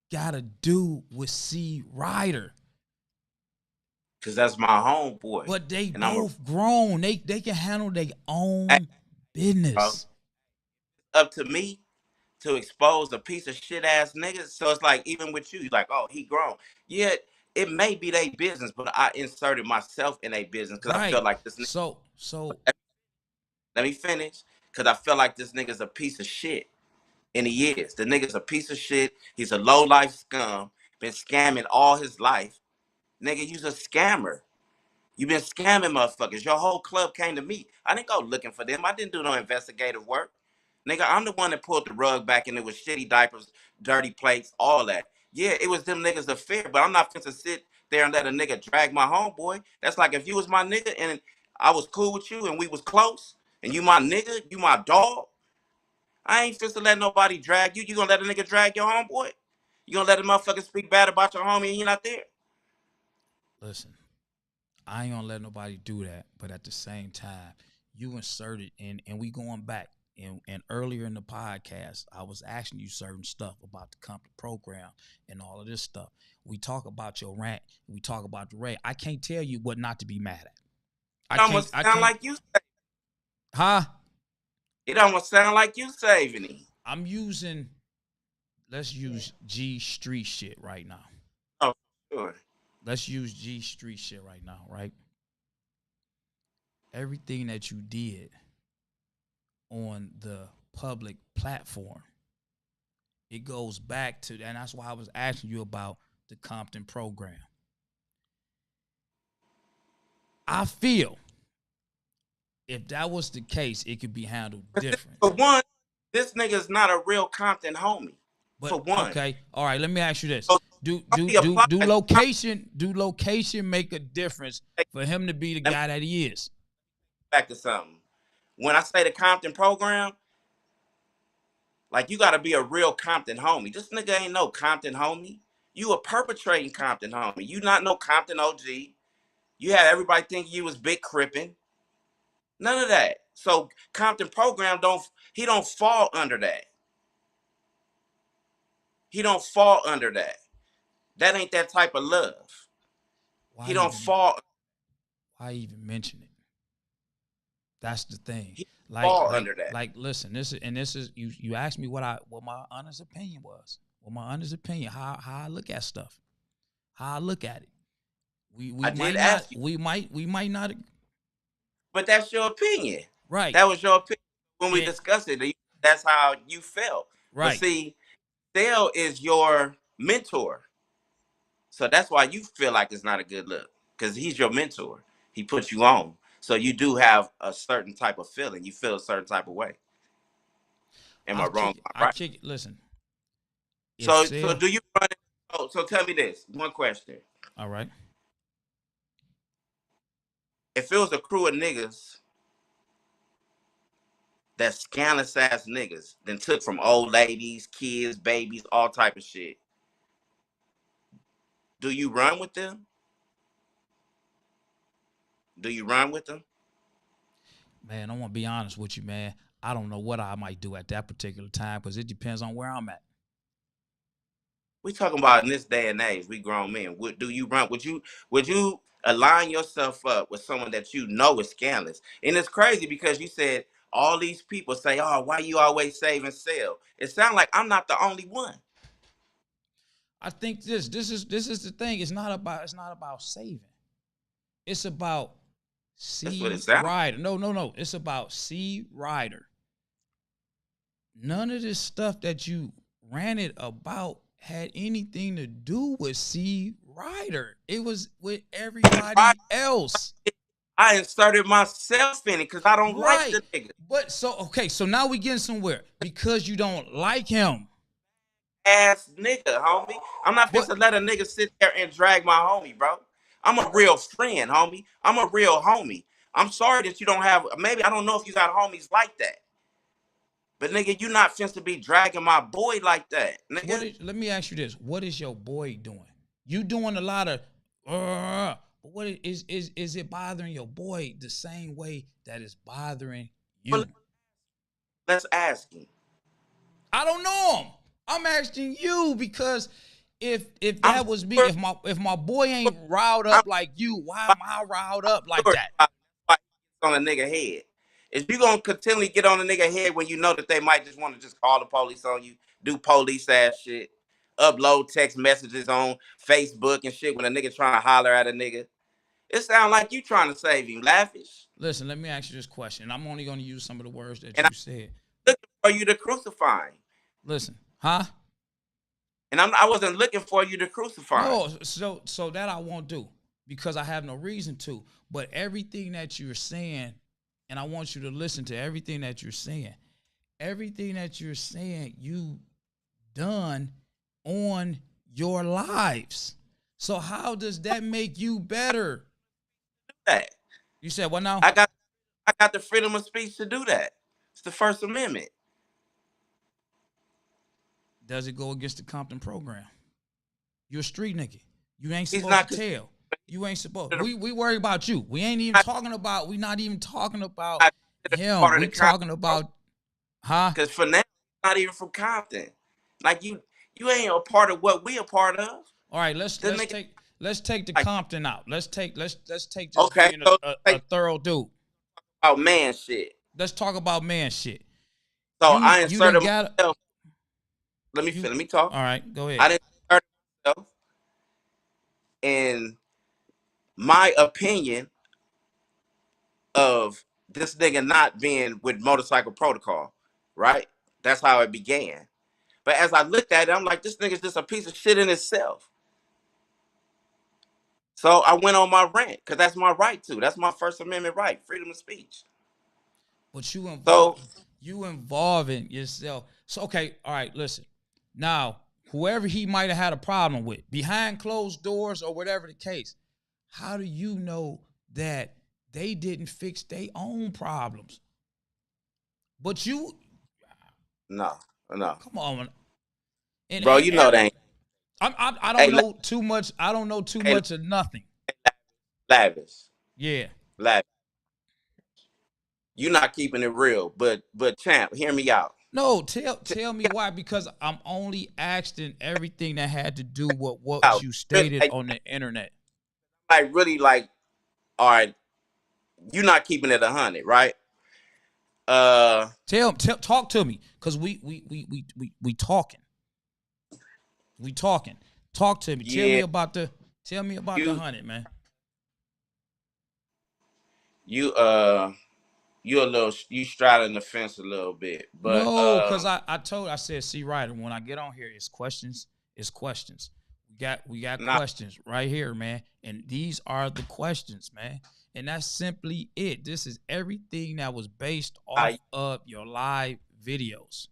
A: gotta do with CEE RIDER?
B: Cause that's my homeboy.
A: But they
B: and
A: both grown. They can handle their own business.
B: Bro, up to me to expose a piece of shit ass niggas. So it's like, even with you, like, oh, he grown. Yeah, it may be their business, but I inserted myself in a business because I felt
A: Right.
B: like this nigga.
A: So
B: Let me finish. because I feel like this nigga's a piece of shit. And he is. The nigga's a piece of shit. He's a low-life scum. Been scamming all his life. Nigga, you's a scammer. You been scamming motherfuckers. Your whole club came to me. I didn't go looking for them. I didn't do no investigative work. Nigga, I'm the one that pulled the rug back and it was shitty diapers, dirty plates, all that. Yeah, it was them niggas' affair, but I'm not finna sit there and let a nigga drag my homeboy. That's like if you was my nigga and I was cool with you and we was close, and you my nigga, you my dog, I ain't finna let nobody drag you. You gonna let a nigga drag your homeboy? You gonna let a motherfucker speak bad about your homie and you not there?
A: Listen, I ain't gonna let nobody do that, but at the same time, you inserted and we going back and earlier in the podcast, I was asking you certain stuff about the Compton program and all of this stuff. We talk about your rant, we talk about the rate. I can't tell you what not to be mad at.
B: It almost sound like you.
A: Huh?
B: It almost sound like you saving him.
A: I'm using. Let's use G Street shit right now.
B: Oh, sure.
A: Let's use G Street shit right now, right? Everything that you did on the public platform, it goes back to, and that's why I was asking you about the Compton program. I feel if that was the case, it could be handled different.
B: For one, this nigga's not a real Compton homie.
A: But,
B: for one.
A: Okay, all right. Let me ask you this:
B: So,
A: Do location make a difference for him to be the guy that he is?
B: Back to something. When I say the Compton program, like you got to be a real Compton homie. This nigga ain't no Compton homie. You a perpetrating Compton homie. You not no Compton OG. You had everybody think you was big crippin'. None of that. So Compton program don't fall under that. He don't fall under that. That ain't that type of love. He don't fall.
A: Why even mention it? That's the thing.
B: He fall under that.
A: Like, listen, this is you asked me what my honest opinion was. What my honest opinion, how I look at stuff, how I look at it. We might not.
B: But that's your opinion.
A: Right.
B: That was your opinion when we discussed it. That's how you felt.
A: Right.
B: But see, Dale is your mentor. So that's why you feel like it's not a good look. Because he's your mentor. He puts you on. So you do have a certain type of feeling. You feel a certain type of way. Am I wrong?
A: Right. Listen.
B: So do you run it? So tell me this. One question.
A: All right.
B: If it was a crew of niggas that scandalous ass niggas then took from old ladies, kids, babies, all type of shit, do you run with them? Do you run with them?
A: Man, I want to be honest with you, man. I don't know what I might do at that particular time because it depends on where I'm at.
B: We talking about in this day and age, we grown men. Do you run? Would you align yourself up with someone that you know is scandalous? And it's crazy because you said all these people say, "Oh, why you always save and sell?" It sounds like I'm not the only one.
A: I think this is the thing. It's not about saving. It's about CEE RIDER. No. It's about CEE RIDER. None of this stuff that you ranted about had anything to do with CEE RIDER. It was with everybody else.
B: I inserted myself in it because I don't like the nigga.
A: But so now we getting somewhere because you don't like him.
B: Ass nigga, homie. I'm not supposed to let a nigga sit there and drag my homie, bro. I'm a real friend, homie. I'm a real homie. I'm sorry that you don't have, maybe I don't know if you got homies like that. But nigga, you not finna to be dragging my boy like that, nigga.
A: Let me ask you this. What is your boy doing? You doing a lot of but what is it bothering your boy the same way that it's bothering you?
B: Well, let's ask him.
A: I don't know him. I'm asking you because if that was me, if my boy ain't riled up like you, why am I riled up like that?
B: On a nigga head. If you gonna continually get on a nigga head when you know that they might just want to just call the police on you, do police ass shit, upload text messages on Facebook and shit when a nigga trying to holler at a nigga, It sounds like you trying to save him, Lavish.
A: Listen, let me ask you this question. I'm only going to use some of the words that
B: And
A: you
B: I'm
A: said.
B: looking for you to crucify him.
A: Listen, huh?
B: And I wasn't looking for you to crucify him.
A: No, so that I won't do because I have no reason to. But everything that you're saying, and I want you to listen to everything that you're saying. Everything that you're saying, you done on your lives. So how does that make you better?
B: That
A: You said what now?
B: I got the freedom of speech to do that. It's the First Amendment.
A: Does it go against the Compton program? You're a street nigga. You ain't
B: He's
A: supposed
B: not
A: to tell. You ain't supposed.
B: considered
A: We worry about you. We ain't even talking about. We not even talking about him.
B: part of
A: We
B: the Compton,
A: talking about, huh?
B: because for now, he's not even from Compton. Like you ain't a part of what we a part of.
A: All right, let's
B: This nigga,
A: take the
B: like,
A: Compton out. Let's take just
B: okay,
A: being
B: so
A: a
B: like
A: thorough dude.
B: about man shit.
A: Let's talk about man shit.
B: So I
A: You didn't
B: inserted
A: got
B: myself. Let
A: you.
B: me talk.
A: All right, go ahead.
B: I didn't insert myself in my opinion of this nigga not being with motorcycle protocol, right? That's how it began. But as I looked at it, I'm like, this nigga's just a piece of shit in itself. So I went on my rant because that's my right to. That's my First Amendment right, freedom of speech.
A: But
B: So
A: you involving yourself. So okay, all right, listen. Now, whoever he might have had a problem with, behind closed doors or whatever the case, how do you know that they didn't fix their own problems? But you
B: no.
A: come on.
B: Bro, you know they ain't.
A: I
B: Hey,
A: don't know too much. I don't know too
B: hey,
A: much of nothing.
B: Lavish.
A: Yeah.
B: Lavish. You not keeping it real, but champ, hear me out.
A: No, tell me why, because I'm only asking everything that had to do with what
B: Out.
A: you stated on the internet.
B: Really like, all right, you not keeping it 100, right?
A: Talk to me, cause we talking. We talking. Talk to me.
B: Yeah,
A: Tell me about the
B: you
A: 100, man.
B: you you a little you straddling the fence a little bit, but
A: No, cause I said CEE RIDER. When I get on here, it's questions. It's questions. We got
B: not
A: questions right here, man. And these are the questions, man. And that's simply it. This is everything that was based off of your live videos.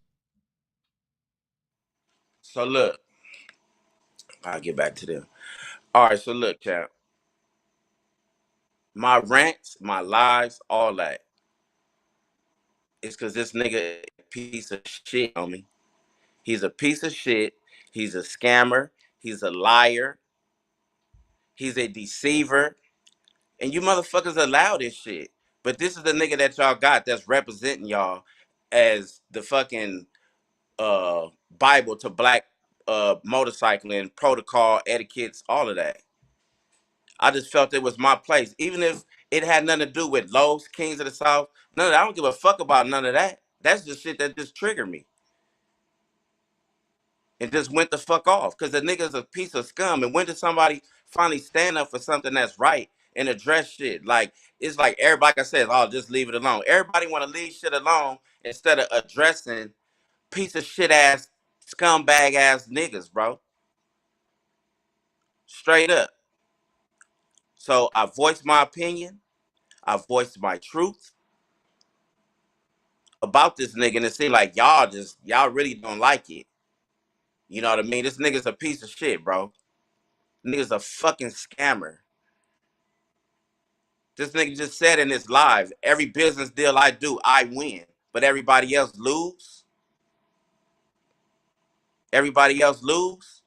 B: so look, I'll get back to them. All right, so look, champ. My rants, my lies, all that. It's because this nigga a piece of shit on me. He's a piece of shit. He's a scammer. He's a liar. He's a deceiver. And you motherfuckers allow this shit. But this is the nigga that y'all got that's representing y'all as the fucking Bible to black motorcycling, protocol, etiquettes, all of that. I just felt it was my place. Even if it had nothing to do with Lowe's, Kings of the South, none of that. I don't give a fuck about none of that. That's just shit that just triggered me. And just went the fuck off. Because the nigga's a piece of scum. And when did somebody finally stand up for something that's right and address shit? Like, it's like everybody, like I said, oh, just leave it alone. Everybody want to leave shit alone instead of addressing piece of shit ass, scumbag ass niggas, bro. Straight up. So I voiced my opinion. I voiced my truth about this nigga, and it seemed like y'all really don't like it. You know what I mean? This nigga's a piece of shit, bro. Nigga's a fucking scammer. This nigga just said in his live, every business deal I do, I win. But everybody else lose. Everybody else lose.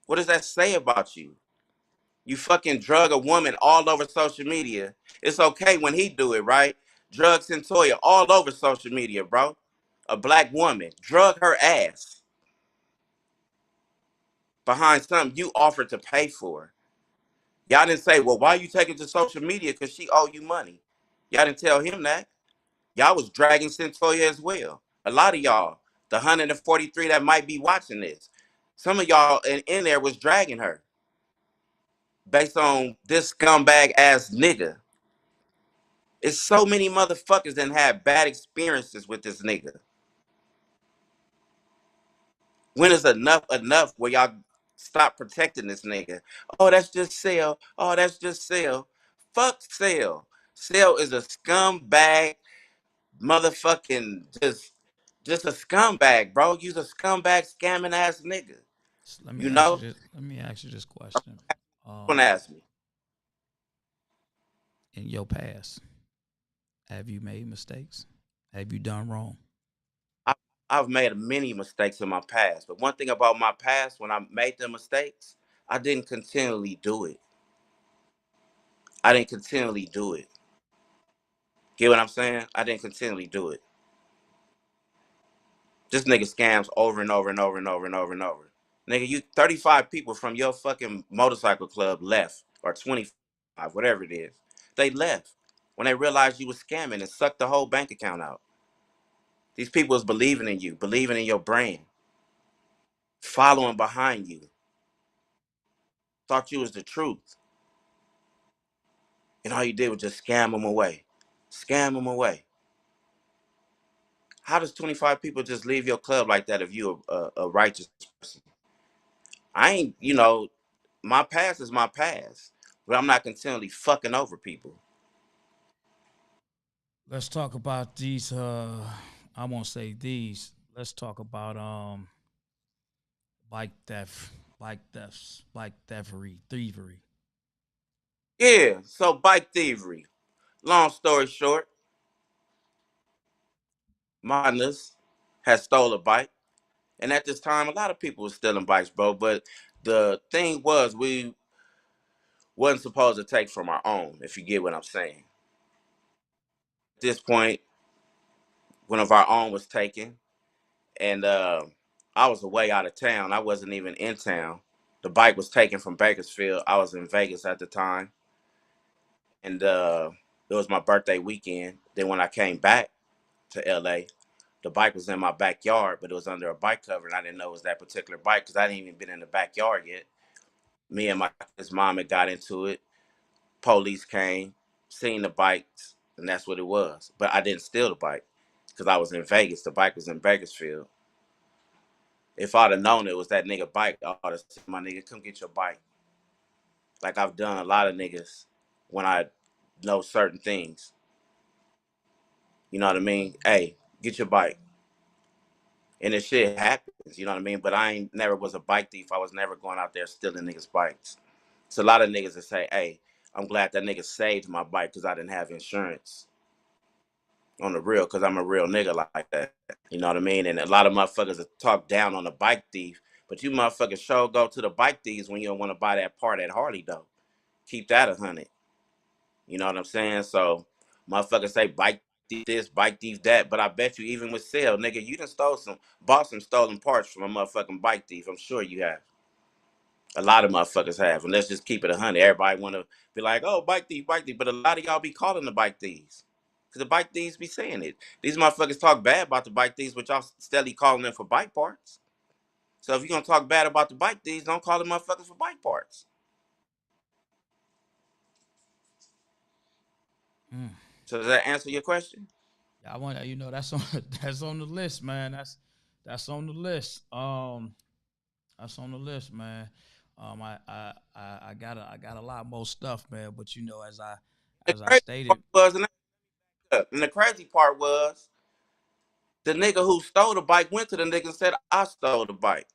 B: What does that say about you? You fucking drug a woman all over social media. It's okay when he do it, right? Drug Centoya all over social media, bro. A black woman. Drug her ass. Behind something you offered to pay for. Y'all didn't say, well, why you taking to social media? Because she owe you money. Y'all didn't tell him that. Y'all was dragging Centoya as well. A lot of y'all, the 143 that might be watching this, some of y'all in there was dragging her. based on this scumbag ass nigga. It's so many motherfuckers that had bad experiences with this nigga. When is enough where y'all stop protecting this nigga? Oh, that's just Sale. Oh, that's just Sale. Fuck Sale. Sale is a scumbag, motherfucking just a scumbag, bro. You's a scumbag, scamming ass nigga.
A: Let me
B: You
A: ask you
B: know?
A: this. Let me ask you this question.
B: Don't ask me.
A: In your past, have you made mistakes? Have you done wrong?
B: I, I've made many mistakes in my past, but one thing about my past, when I made the mistakes, I didn't continually do it. I didn't continually do it. Get what I'm saying? I didn't continually do it. This nigga scams over and over and over and over and over and over. Nigga, you 35 people from your fucking motorcycle club left, or 25, whatever it is. They left when they realized you was scamming and sucked the whole bank account out. These people was believing in you, believing in your brand, following behind you, thought you was the truth. And all you did was just scam them away. Scam them away. How does 25 people just leave your club like that if you're a righteous person? I ain't, my past is my past, but I'm not continually fucking over people.
A: Let's talk about these. I won't say these. Let's talk about bike theft, bike thievery.
B: Yeah, so bike thievery. Long story short, Madness has stole a bike. And at this time, a lot of people were stealing bikes, bro. But the thing was, we wasn't supposed to take from our own, if you get what I'm saying. At this point, one of our own was taken, and I was away out of town. I wasn't even in town. The bike was taken from Bakersfield. I was in Vegas at the time, and it was my birthday weekend. Then when I came back to LA, the bike was in my backyard, but it was under a bike cover, and I didn't know it was that particular bike because I didn't even been in the backyard yet. Me and his mom had got into it. Police came, seen the bikes, and that's what it was. But I didn't steal the bike because I was in Vegas. The bike was in Bakersfield. If I'd have known it was that nigga bike, I'd have said, my nigga, come get your bike. Like I've done a lot of niggas when I know certain things. You know what I mean? Hey, get your bike. And this shit happens, you know what I mean? But I ain't never was a bike thief. I was never going out there stealing niggas' bikes. It's a lot of niggas that say, hey, I'm glad that nigga saved my bike because I didn't have insurance. On the real, because I'm a real nigga like that. You know what I mean? And a lot of motherfuckers talk down on the bike thief, but you motherfuckers sure go to the bike thieves when you don't want to buy that part at Harley, though. Keep that 100. You know what I'm saying? So motherfuckers say bike thief this, bike thief that, but I bet you even with sale, nigga, you done bought some stolen parts from a motherfucking bike thief. I'm sure you have. A lot of motherfuckers have, and let's just keep it 100. Everybody want to be like, oh, bike thief, but a lot of y'all be calling the bike thieves. Because the bike thieves be saying it. These motherfuckers talk bad about the bike thieves, but y'all steadily calling them for bike parts. So if you're going to talk bad about the bike thieves, don't call the motherfuckers for bike parts.
A: Mm.
B: So does that answer your question?
A: Yeah, I want that's on that's on the list, man. That's on the list. That's on the list, man. I got a lot more stuff, man. But
B: The
A: as I
B: crazy part
A: stated,
B: was, and the crazy part was, the nigga who stole the bike went to the nigga and said, I stole the bike.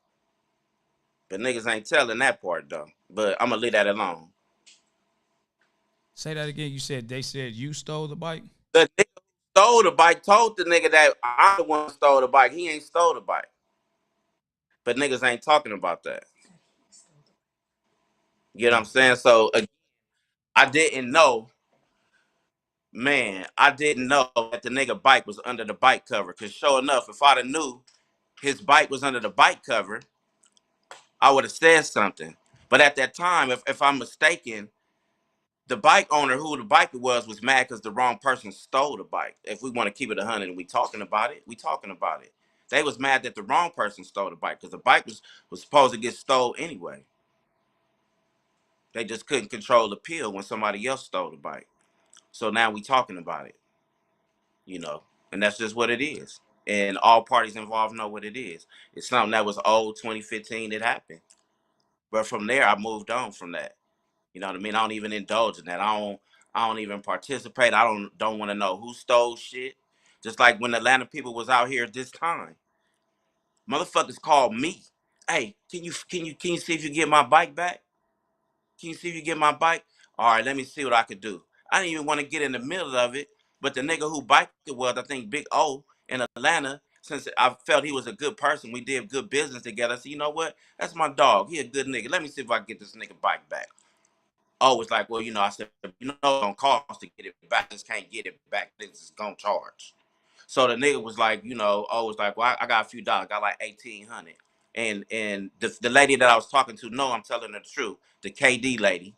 B: But niggas ain't telling that part, though. But I'm going to leave that alone.
A: say that again. They said you stole the bike.
B: The nigga who stole the bike told the nigga that I'm the one who stole the bike. He ain't stole the bike. But niggas ain't talking about that. You know what I'm saying? So I didn't know, man, I didn't know that the nigga bike was under the bike cover. Because sure enough, if I'd have knew his bike was under the bike cover, I would have said something. But at that time, if I'm mistaken, the bike owner who the bike was mad because the wrong person stole the bike. If we want to keep it 100 and we talking about it, we talking about it. They was mad that the wrong person stole the bike because the bike was supposed to get stole anyway. They just couldn't control the pill when somebody else stole the bike. So now we talking about it, and that's just what it is. And all parties involved know what it is. It's something that was old 2015 that happened. But from there, I moved on from that. You know what I mean? I don't even indulge in that. I don't even participate. I don't want to know who stole shit. Just like when the Atlanta people was out here this time, motherfuckers called me. Hey, can you see if you get my bike back? Can you see if you get my bike? All right, let me see what I could do. I didn't even want to get in the middle of it, but the nigga who biked it was, I think, Big O in Atlanta. Since I felt he was a good person, we did good business together. So you know what? That's my dog. He a good nigga. Let me see if I can get this nigga bike back. Oh, it's like, well, I said, it's gonna cost to get it back. Just can't get it back. It's gonna charge. So the nigga was like, it's like, well, I got a few dollars. Got like 1,800. And the lady that I was talking to, no, I'm telling her the truth. The KD lady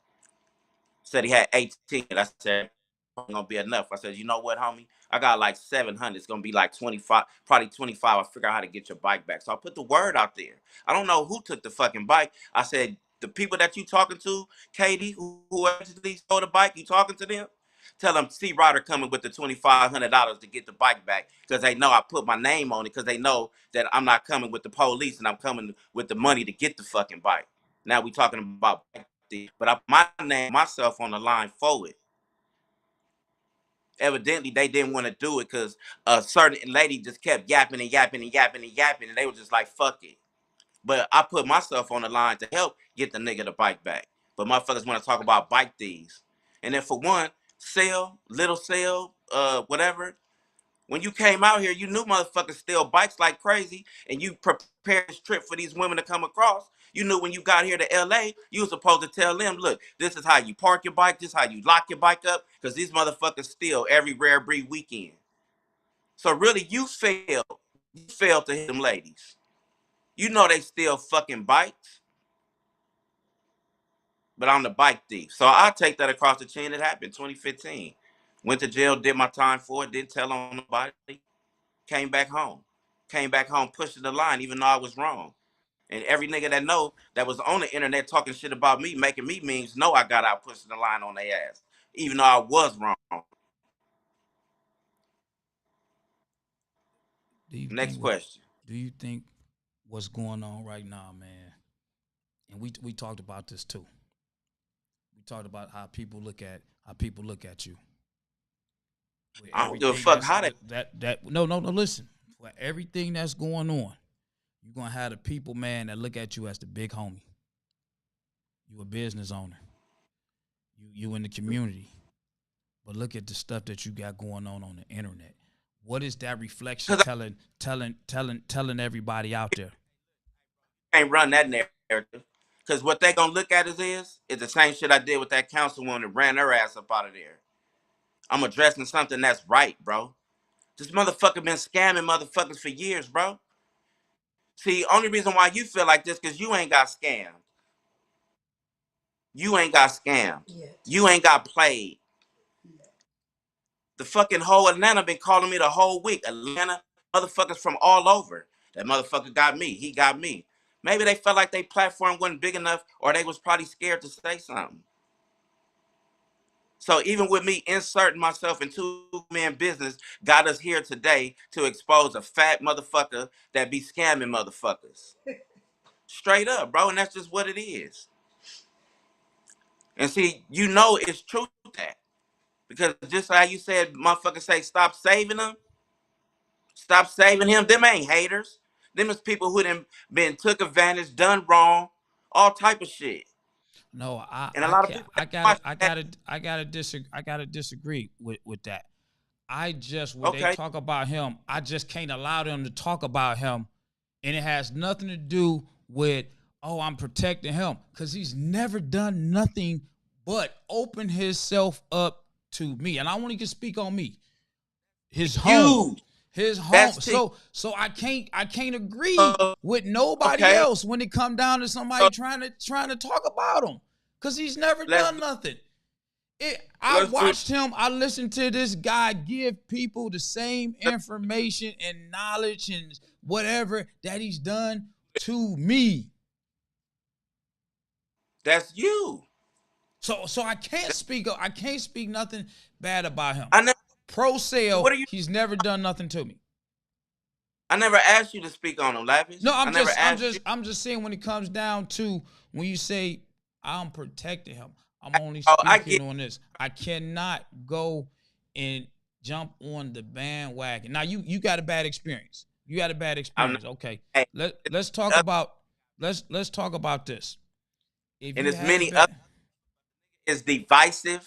B: said he had 18. I said, gonna be enough. I said, you know what, homie? I got like 700. It's gonna be like 25, probably 25. I figure out how to get your bike back. So I put the word out there. I don't know who took the fucking bike. I said, the people that you talking to, Katie, who actually stole the bike, you talking to them? Tell them CEE RIDER coming with the $2,500 to get the bike back, because they know I put my name on it, because they know that I'm not coming with the police and I'm coming with the money to get the fucking bike. Now we talking about bike thief, but I put my name, myself on the line for it. Evidently, they didn't want to do it because a certain lady just kept yapping and yapping and yapping and yapping, and they were just like, fuck it. But I put myself on the line to help get the nigga the bike back. But motherfuckers want to talk about bike thieves. And then for one, little sale, whatever. When you came out here, you knew motherfuckers steal bikes like crazy, and you prepared this trip for these women to come across. You knew when you got here to LA, you were supposed to tell them, look, this is how you park your bike, this is how you lock your bike up, because these motherfuckers steal every rare breed weekend. So really, you failed. You failed to hit them ladies. You know they steal fucking bikes, but I'm the bike thief. So I'll take that across the chin. It happened 2015. Went to jail, did my time for it, didn't tell on nobody. Came back home. Came back home pushing the line, even though I was wrong. And every nigga that was on the internet talking shit about me, making me memes, know I got out pushing the line on their ass, even though I was wrong.
A: Do you
B: Next
A: think what?
B: question.
A: Do you think what's going on right now, man? And we talked about this too. We talked about how people look at you. With
B: I don't give a
A: everything
B: fuck how they.
A: that no, listen. For everything that's going on, you're gonna have the people, man, that look at you as the big homie. You a business owner. You in the community. But look at the stuff that you got going on the internet. What is that reflection telling everybody out there?
B: Can't run that narrative. Because what they gonna look at is the same shit I did with that councilwoman that ran her ass up out of there. I'm addressing something that's right, bro. This motherfucker been scamming motherfuckers for years, bro. See, only reason why you feel like this because you ain't got scammed. You ain't got scammed. You ain't got played. The fucking whole Atlanta been calling me the whole week. Atlanta motherfuckers from all over. That motherfucker got me. He got me. Maybe they felt like their platform wasn't big enough, or they was probably scared to say something. So even with me inserting myself into man business, got us here today to expose a fat motherfucker that be scamming motherfuckers. Straight up, bro, and that's just what it is. And see, it's true that. Because just how you said, motherfuckers say, stop saving them. Stop saving him. Them ain't haters. Them is people who done been took advantage, done wrong, all type of shit.
A: No,
B: And a
A: I
B: lot of
A: can't.
B: people
A: I
B: watch that.
A: gotta disagree with that. When they
B: Okay.
A: talk about him, I just can't allow them to talk about him, and it has nothing to do with I'm protecting him, because he's never done nothing but open himself up to me, and I want to speak on me, his home,
B: You.
A: his home.
B: That's
A: So I can't agree with nobody
B: okay.
A: else when it come down to somebody trying to talk about him, because he's never
B: Let's
A: done nothing. I
B: let's do
A: watched him. I listened to this guy give people the same information and knowledge and whatever that he's done to me.
B: that's you.
A: So I can't speak. I can't speak nothing bad about him.
B: I never.
A: Pro sale,
B: What are you?
A: he's never done nothing to me.
B: I never asked you to speak on him, Lavish.
A: No,
B: I never asked you.
A: I'm just saying when it comes down to when you say I'm protecting him, I'm only
B: Oh, I
A: speaking
B: get.
A: on this. I cannot go and jump on the bandwagon. Now you got a bad experience. You had a bad
B: I'm not.
A: experience. Okay.
B: Hey,
A: Let's talk about let's talk about this. If
B: and
A: you
B: as
A: had a
B: many other
A: bad
B: is divisive.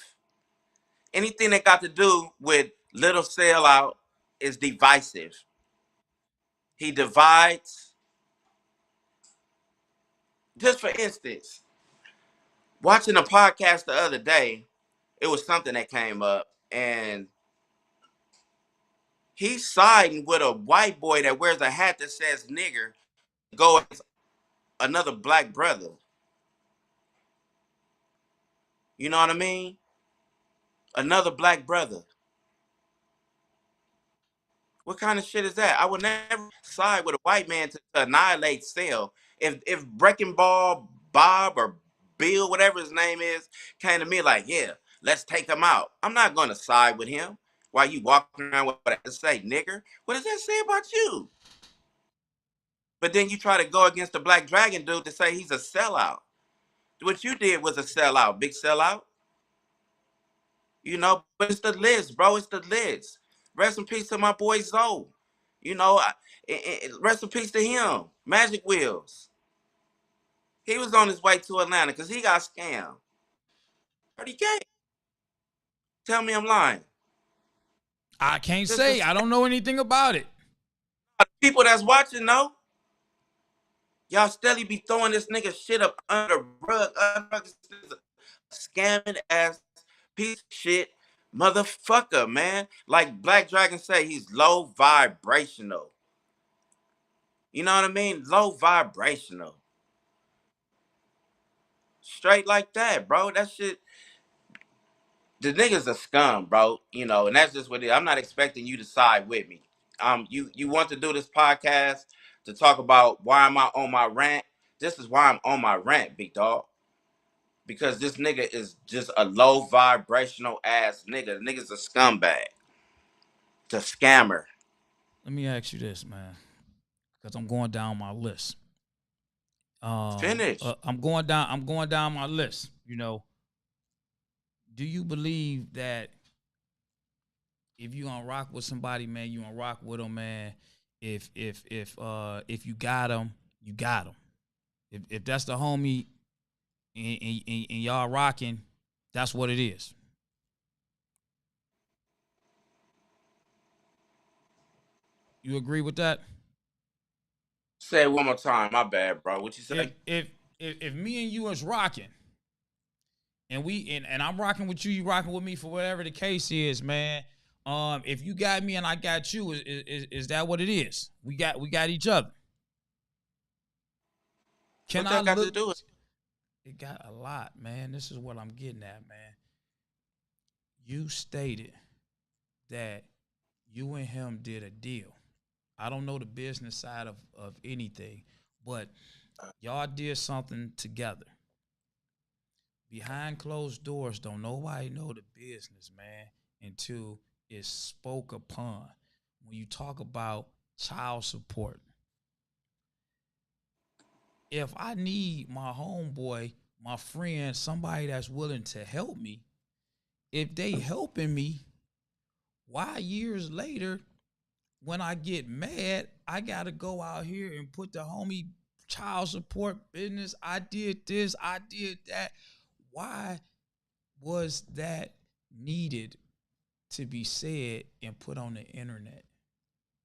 B: Anything that got to do with little sellout is divisive. He divides. Just for instance, watching a podcast the other day, it was something that came up, and he's siding with a white boy that wears a hat that says nigger, go as another black brother. You know what I mean? Another black brother. What kind of shit is that? I would never side with a white man to annihilate Cell. If Breaking Ball Bob or Bill, whatever his name is, came to me like, yeah, let's take him out. I'm not going to side with him. While you walking around with what I say, nigger? What does that say about you? But then you try to go against the Black Dragon dude to say he's a sellout. What you did was a sellout, big sellout. You know, but it's the list, bro. It's the list. Rest in peace to my boy Zoe. You know, rest in peace to him. Magic Wheels. He was on his way to Atlanta because he got scammed. 30K. Tell me I'm lying.
A: I can't
B: Just for
A: say. I don't know anything about it.
B: people that's watching, though, y'all steadily be throwing this nigga shit up under the rug. Scamming ass piece of shit motherfucker, man. Like Black Dragon say, he's low vibrational. You know what I mean? Low vibrational. Straight like that, bro. That shit. The nigga's a scum, bro. You know, and that's just what it is. I'm not expecting you to side with me. You want to do this podcast to talk about why am I on my rant? This is why I'm on my rant, big dog. Because this nigga is just a low vibrational ass nigga. The nigga's a scumbag. The scammer.
A: Let me ask you this, man, because I'm going down my list.
B: Finish.
A: I'm going down. I'm going down my list. You know, do you believe that if you gonna rock with somebody, man, you gonna rock with them, man? If you got them, you got them. If that's the homie and y'all rocking, that's what it is. You agree with that?
B: Say it one more time. My bad, bro. What you say?
A: If me and you is rocking, and I'm rocking with you, you rocking with me for whatever the case is, man. If you got me and I got you, is that what it is? We got each other. Can
B: What
A: I
B: that got
A: look?
B: to do with
A: It got a lot, man. This is what I'm getting at, man. You stated that you and him did a deal. I don't know the business side of anything, but y'all did something together. Behind closed doors, don't nobody know the business, man, until it's spoke upon. When you talk about child support, if I need my homeboy, my friend, somebody that's willing to help me, if they helping me, why years later, when I get mad, I gotta go out here and put the homie child support business. I did this, I did that. Why was that needed to be said and put on the internet?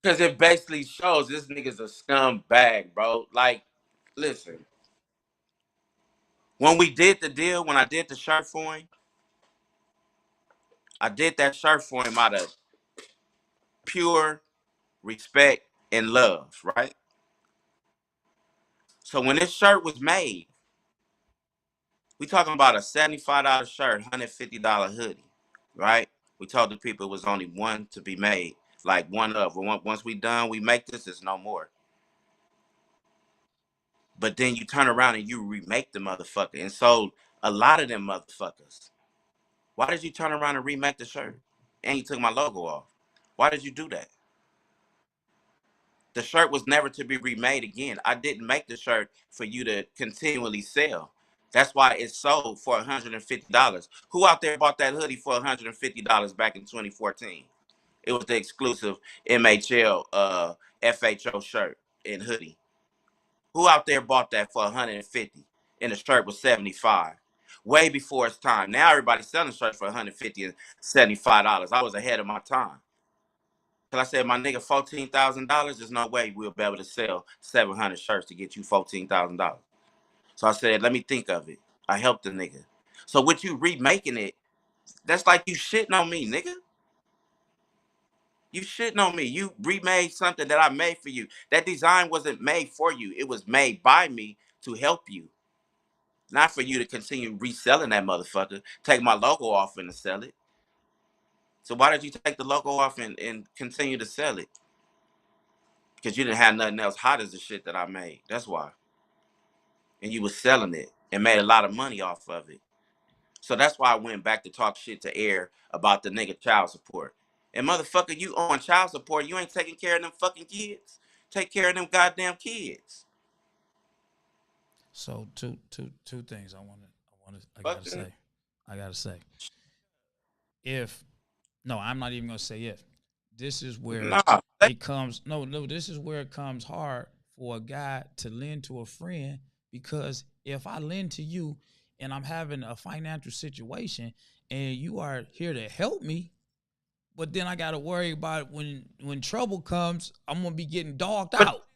B: Because it basically shows this nigga's a scumbag, bro. Like, listen. When we did the deal, when I did the shirt for him, I did that shirt for him out of pure respect and love, right? So when this shirt was made, we talking about a $75 shirt, $150 hoodie, right? We told the people it was only one to be made, like one of. Once we done, we make this, there's no more. But then you turn around and you remake the motherfucker and sold A lot of them motherfuckers. Why did you turn around and remake the shirt? And you took my logo off. Why did you do that? The shirt was never to be remade again. I didn't make the shirt for you to continually sell. That's why it sold for $150. Who out there bought that hoodie for $150 back in 2014? It was the exclusive MHL FHO shirt and hoodie. Who out there bought that for $150 and the shirt was $75? Way before its time. Now everybody's selling shirts for $150 and $75. I was ahead of my time. Cause I said, my nigga, $14,000. There's no way we'll be able to sell 700 shirts to get you $14,000. So I said, let me think of it. I helped the nigga. So with you remaking it, that's like you shitting on me, nigga. You shitting on me. You remade something that I made for you. That design wasn't made for you. It was made by me to help you. Not for you to continue reselling that motherfucker. Take my logo off and sell it. So why did you take the logo off and continue to sell it? Because you didn't have nothing else hot as the shit that I made. That's why. And you was selling it and made a lot of money off of it. So that's why I went back to talk shit to Air about the nigga child support. And motherfucker, you on child support, you ain't taking care of them fucking kids. Take care of them goddamn kids.
A: So two things I gotta say. If no, I'm not even gonna say if. This is where it comes. No, this is where it comes hard for a guy to lend to a friend, because if I lend to you and I'm having a financial situation and you are here to help me, but then I gotta worry about when trouble comes, I'm gonna be getting dogged out.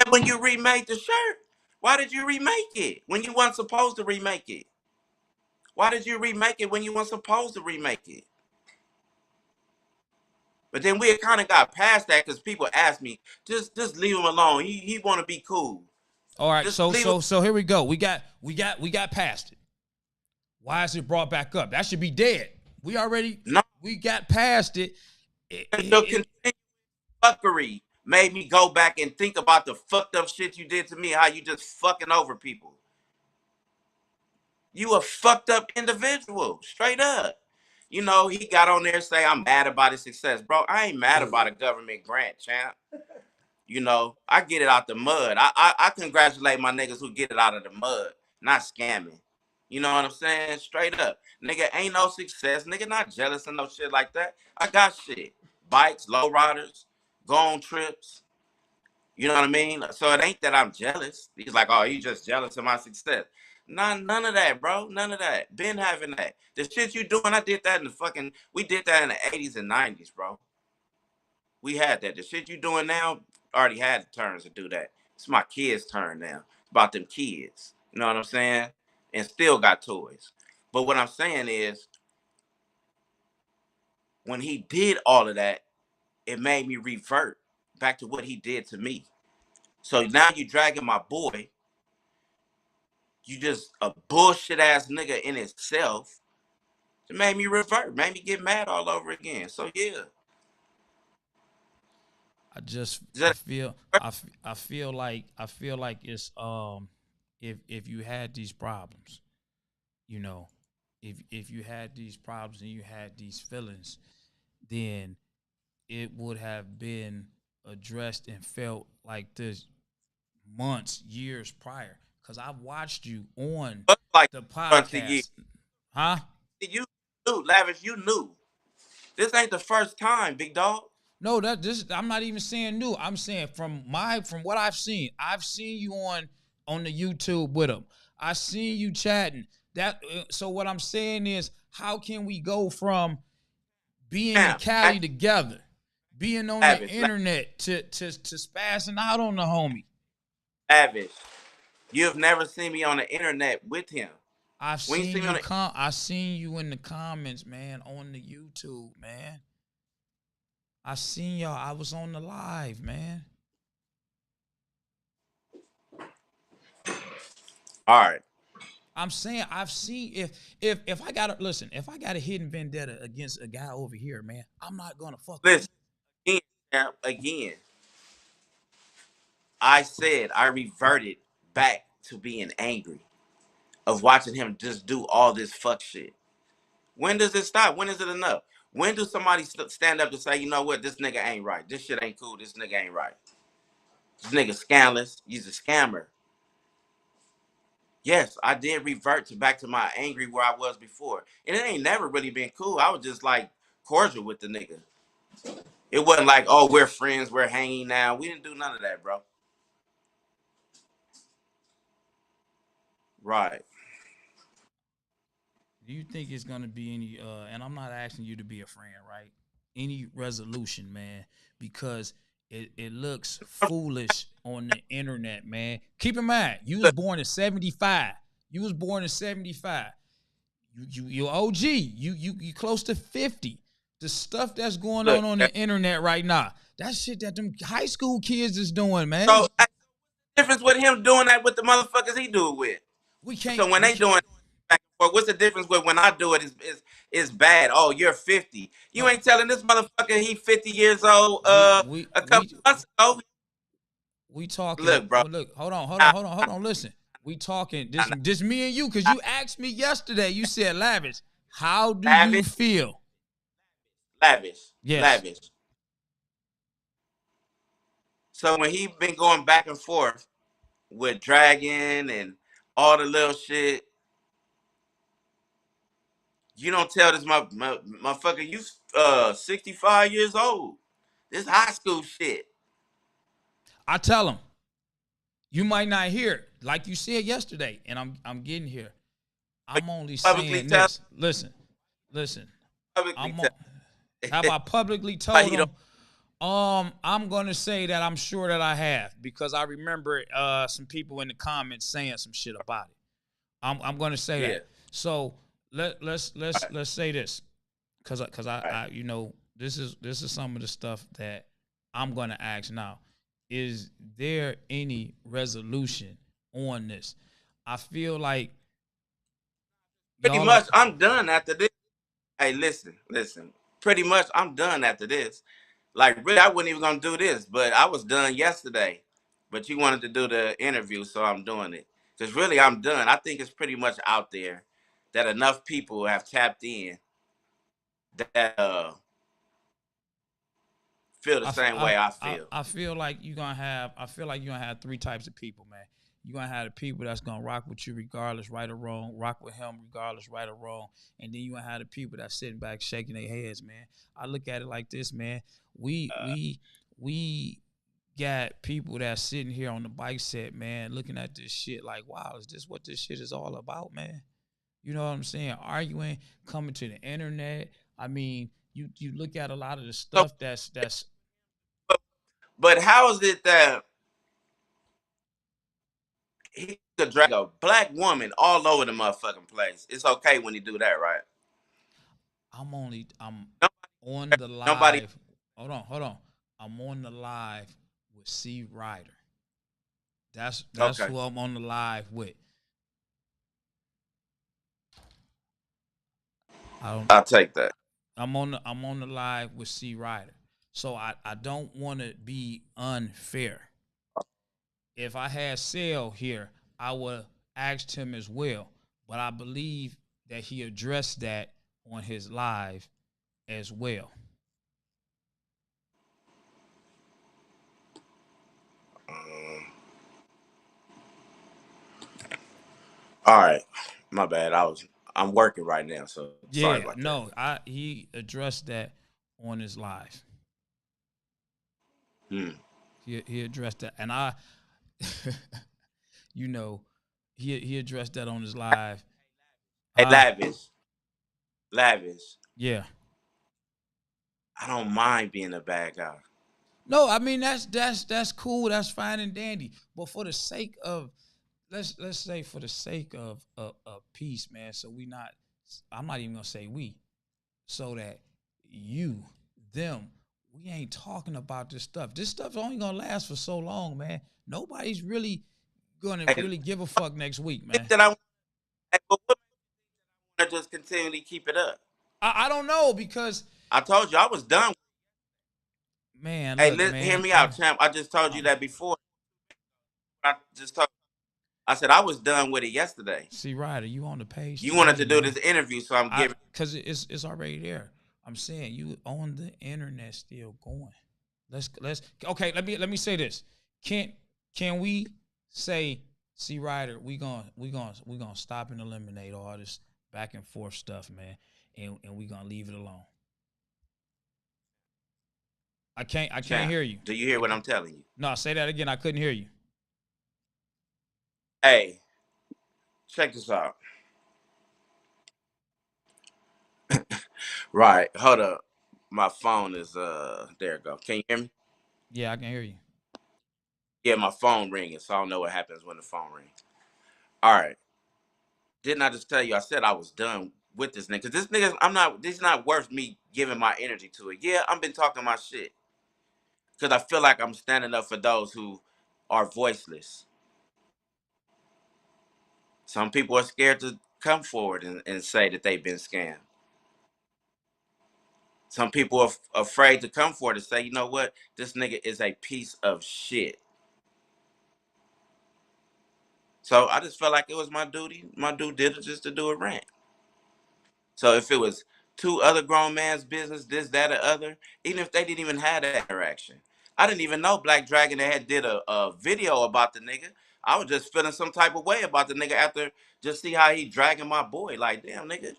B: When you remade the shirt, why did you remake it when you weren't supposed to remake it? Why did you remake it when you weren't supposed to remake it? But then we kind of got past that because people asked me, just leave him alone. He want to be cool.
A: All right, so here we go. We got past it. Why is it brought back up? That should be dead. We got past it.
B: Fuckery made me go back and think about the fucked up shit you did to me, how you just fucking over people. You a fucked up individual, straight up. You know, he got on there and say, I'm mad about his success. Bro, I ain't mad about a government grant, champ. You know, I get it out the mud. I congratulate my niggas who get it out of the mud, not scamming. You know what I'm saying? Straight up. Nigga, ain't no success. Nigga, not jealous and no shit like that. I got shit. Bikes, low riders, go on trips. You know what I mean? So it ain't that I'm jealous. He's like, oh, you just jealous of my success. None of that, bro. None of that. Been having that. The shit you doing, I did that we did that in the 80s and 90s, bro. We had that. The shit you doing now, already had the turns to do that. It's my kids' turn now. It's about them kids. You know what I'm saying? And still got toys. But what I'm saying is, when he did all of that, it made me revert back to what he did to me. So now you dragging my boy. You just a bullshit ass nigga in itself. It made me revert, made me get mad all over again. So yeah.
A: I feel like it's if you had these problems, you know, if you had these problems and you had these feelings, then it would have been addressed and felt like this months, years prior. Because I've watched you on
B: like
A: the podcast. Huh?
B: You knew, Lavish, you knew. This ain't the first time, big dog.
A: No, I'm not even saying new. I'm saying from what I've seen. I've seen you on the YouTube with him. I seen you chatting. So what I'm saying is, how can we go from being in Cali together, being on the internet to spazzing out on the homie?
B: Lavish, you've never seen me on the internet with him.
A: I seen you in the comments, man, on the YouTube, man. I seen y'all. I was on the live, man.
B: All right.
A: I'm saying I've seen if I got a hidden vendetta against a guy over here, man, I'm not gonna fuck with him.
B: Again. I said I reverted back to being angry. of watching him just do all this fuck shit. When does it stop? When is it enough? When do somebody stand up to say, you know what, this nigga ain't right. This shit ain't cool. This nigga ain't right. This nigga scandalous. He's a scammer. Yes, I did revert back to my angry where I was before. And it ain't never really been cool. I was just like cordial with the nigga. It wasn't like, oh, we're friends, we're hanging now. We didn't do none of that, bro. Right.
A: Do you think it's gonna be any and I'm not asking you to be a friend, right? Any resolution, man, because it looks foolish on the internet, man. Keep in mind, you was born in 75. You was born in 75. You OG. You close to 50. The stuff that's going
B: Look,
A: on the internet right now, that shit that them high school kids is doing, man.
B: so difference with him doing that with the motherfuckers he do it with.
A: We can't.
B: So when they doing back and forth, what's the difference with when I do it is bad? Oh, you're 50. You
A: No,
B: ain't telling this motherfucker he 50 years old
A: we
B: a couple months ago.
A: we talking.
B: Look, bro.
A: Well, look, hold on. Listen, we talking. This me and you, because you asked me yesterday. You said, Lavish, how do you feel?
B: Lavish.
A: Yes.
B: Lavish. So when he been going back and forth with Dragon and all the little shit, you don't tell this motherfucker you 65 years old. This high school shit.
A: I tell him, you might not hear it, like you said yesterday, and I'm getting here. I'm only saying this. Listen. Have I publicly told him? I'm gonna say that I'm sure that I have, because I remember some people in the comments saying some shit about it. I'm gonna say that. So let's say this, because I you know, this is some of the stuff that I'm gonna ask now. Is there any resolution on this? I feel like
B: pretty much I'm done after this. Hey, listen. Pretty much I'm done after this. Like, really, I wasn't even gonna do this, but I was done yesterday. But you wanted to do the interview, so I'm doing it. Because really, I'm done. I think it's pretty much out there that enough people have tapped in that feel the same way I feel.
A: I feel like you're gonna have three types of people, man. You're gonna have the people that's gonna rock with you regardless, right or wrong, rock with him regardless, right or wrong. And then you're gonna have the people that's sitting back shaking their heads, man. I look at it like this, man. We got people that's sitting here on the bike set, man, looking at this shit like, wow, is this what this shit is all about, man? You know what I'm saying? Arguing, coming to the internet. I mean, you look at a lot of the stuff that's
B: But how is it that he could drag a black woman all over the motherfucking place? It's okay when he do that, right?
A: I'm on the live.
B: Nobody.
A: Hold on. I'm on the live with CEE RIDER. That's
B: okay.
A: who I'm on the live with.
B: I'll take that.
A: I'm on the live with CEE RIDER. So I don't want to be unfair. If I had Sale here, I would have asked him as well. But I believe that he addressed that on his live as well.
B: All right, my bad. I'm working right now, so sorry about that.
A: He addressed that on his live. He addressed that, and you know, he addressed that on his live.
B: Hey, Lavish.
A: Yeah.
B: I don't mind being a bad guy.
A: No, I mean that's cool. That's fine and dandy. But for the sake of let's say for the sake of peace, man. So I'm not even gonna say we, so that them, we ain't talking about this stuff. This stuff's only gonna last for so long, man. Nobody's really gonna really give a fuck next week, man.
B: But what I just continually keep it up?
A: I don't know, because
B: I told you I was done.
A: Man,
B: hey,
A: look, man,
B: hear me out, champ. I just told you that before. I just told. I said I was done with it yesterday.
A: CEE RIDER, you on the page
B: You wanted
A: today,
B: to do
A: man?
B: this interview, so I'm giving.
A: Cause it's already there. I'm saying you on the internet still going. Let's okay. Let me say this. Can we say CEE RIDER? We gonna stop and eliminate all this back and forth stuff, man, and we gonna leave it alone. I can't
B: Champ,
A: hear you.
B: do you hear
A: I
B: what
A: can't.
B: I'm telling you?
A: No, say that again. I couldn't hear you.
B: Hey, check this out. Right, hold up. My phone is there it go. Can you hear me?
A: Yeah, I can hear you.
B: Yeah, my phone ringing, so I don't know what happens when the phone rings. All right. Didn't I just tell you? I said I was done with this nigga. Cause this nigga, I'm not. This is not worth me giving my energy to it. Yeah, I've been talking my shit because I feel like I'm standing up for those who are voiceless. Some people are scared to come forward and say that they've been scammed. Some people are afraid to come forward and say, you know what, this nigga is a piece of shit. So I just felt like it was my duty, my due diligence to do a rant. So if it was two other grown man's business, this, that, or other, even if they didn't even have that interaction. I didn't even know Black Dragon had did a video about the nigga. I was just feeling some type of way about the nigga after just see how he dragging my boy. Like, damn, nigga.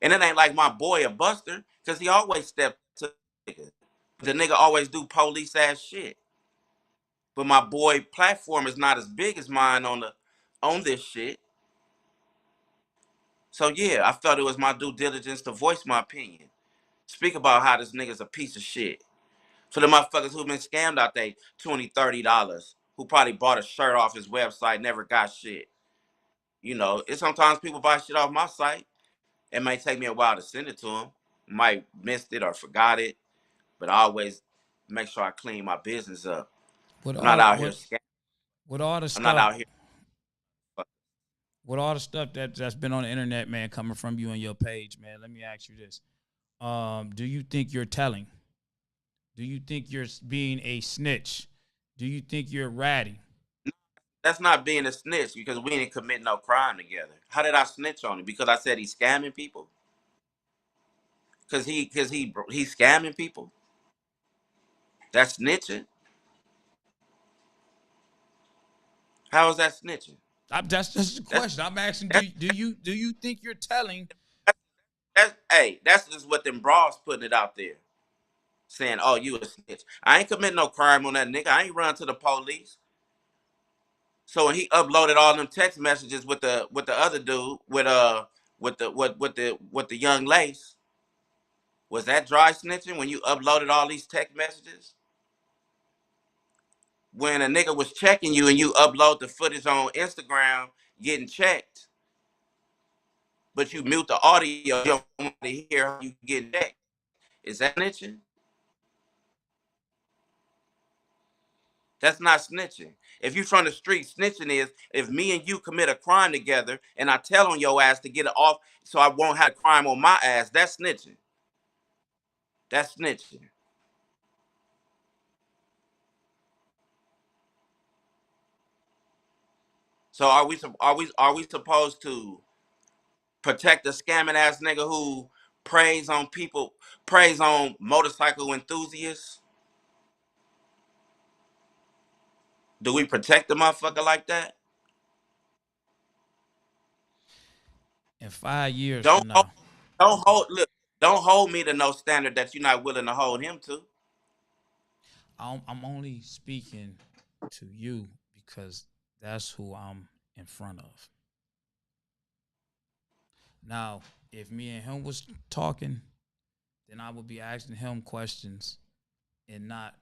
B: And it ain't like my boy a buster, because he always stepped to the nigga. The nigga always do police ass shit. But my boy platform is not as big as mine on this shit. So yeah, I felt it was my due diligence to voice my opinion. Speak about how this nigga's a piece of shit. For the motherfuckers who been scammed out they $20, $30, who probably bought a shirt off his website, never got shit. You know, it's sometimes people buy shit off my site. It may take me a while to send it to them. Might missed it or forgot it, but I always make sure I clean my business up.
A: With
B: I'm not
A: all
B: out here
A: what
B: scamming.
A: with all the
B: I'm not
A: stuff
B: out here.
A: with all the stuff that's been on the internet, man, coming from you and your page, man. Let me ask you this: do you think you're telling? Do you think you're being a snitch? Do you think you're ratting?
B: That's not being a snitch because we didn't commit no crime together. How did I snitch on him? Because I said he's scamming people? He's scamming people? That's snitching? How is that snitching?
A: That's just a
B: That's
A: question. I'm asking.
B: that's
A: Do you think you're telling?
B: that's just what them bras putting it out there. Saying, oh, you a snitch. I ain't commit no crime on that nigga. I ain't run to the police. So when he uploaded all them text messages with the other dude, with the young lace, was that dry snitching when you uploaded all these text messages? When a nigga was checking you and you upload the footage on Instagram getting checked, but you mute the audio, you don't want to hear how you get checked. Is that snitching? That's not snitching. If you from the street, snitching is if me and you commit a crime together and I tell on your ass to get it off so I won't have a crime on my ass, that's snitching. That's snitching. So are we supposed to protect the scamming ass nigga who preys on people, preys on motorcycle enthusiasts? Do we protect the motherfucker like that?
A: In 5 years
B: Don't
A: from
B: hold,
A: now,
B: don't hold look, don't hold me to no standard that you're not willing to hold him to.
A: I'm only speaking to you because that's who I'm in front of. Now, if me and him was talking, then I would be asking him questions and not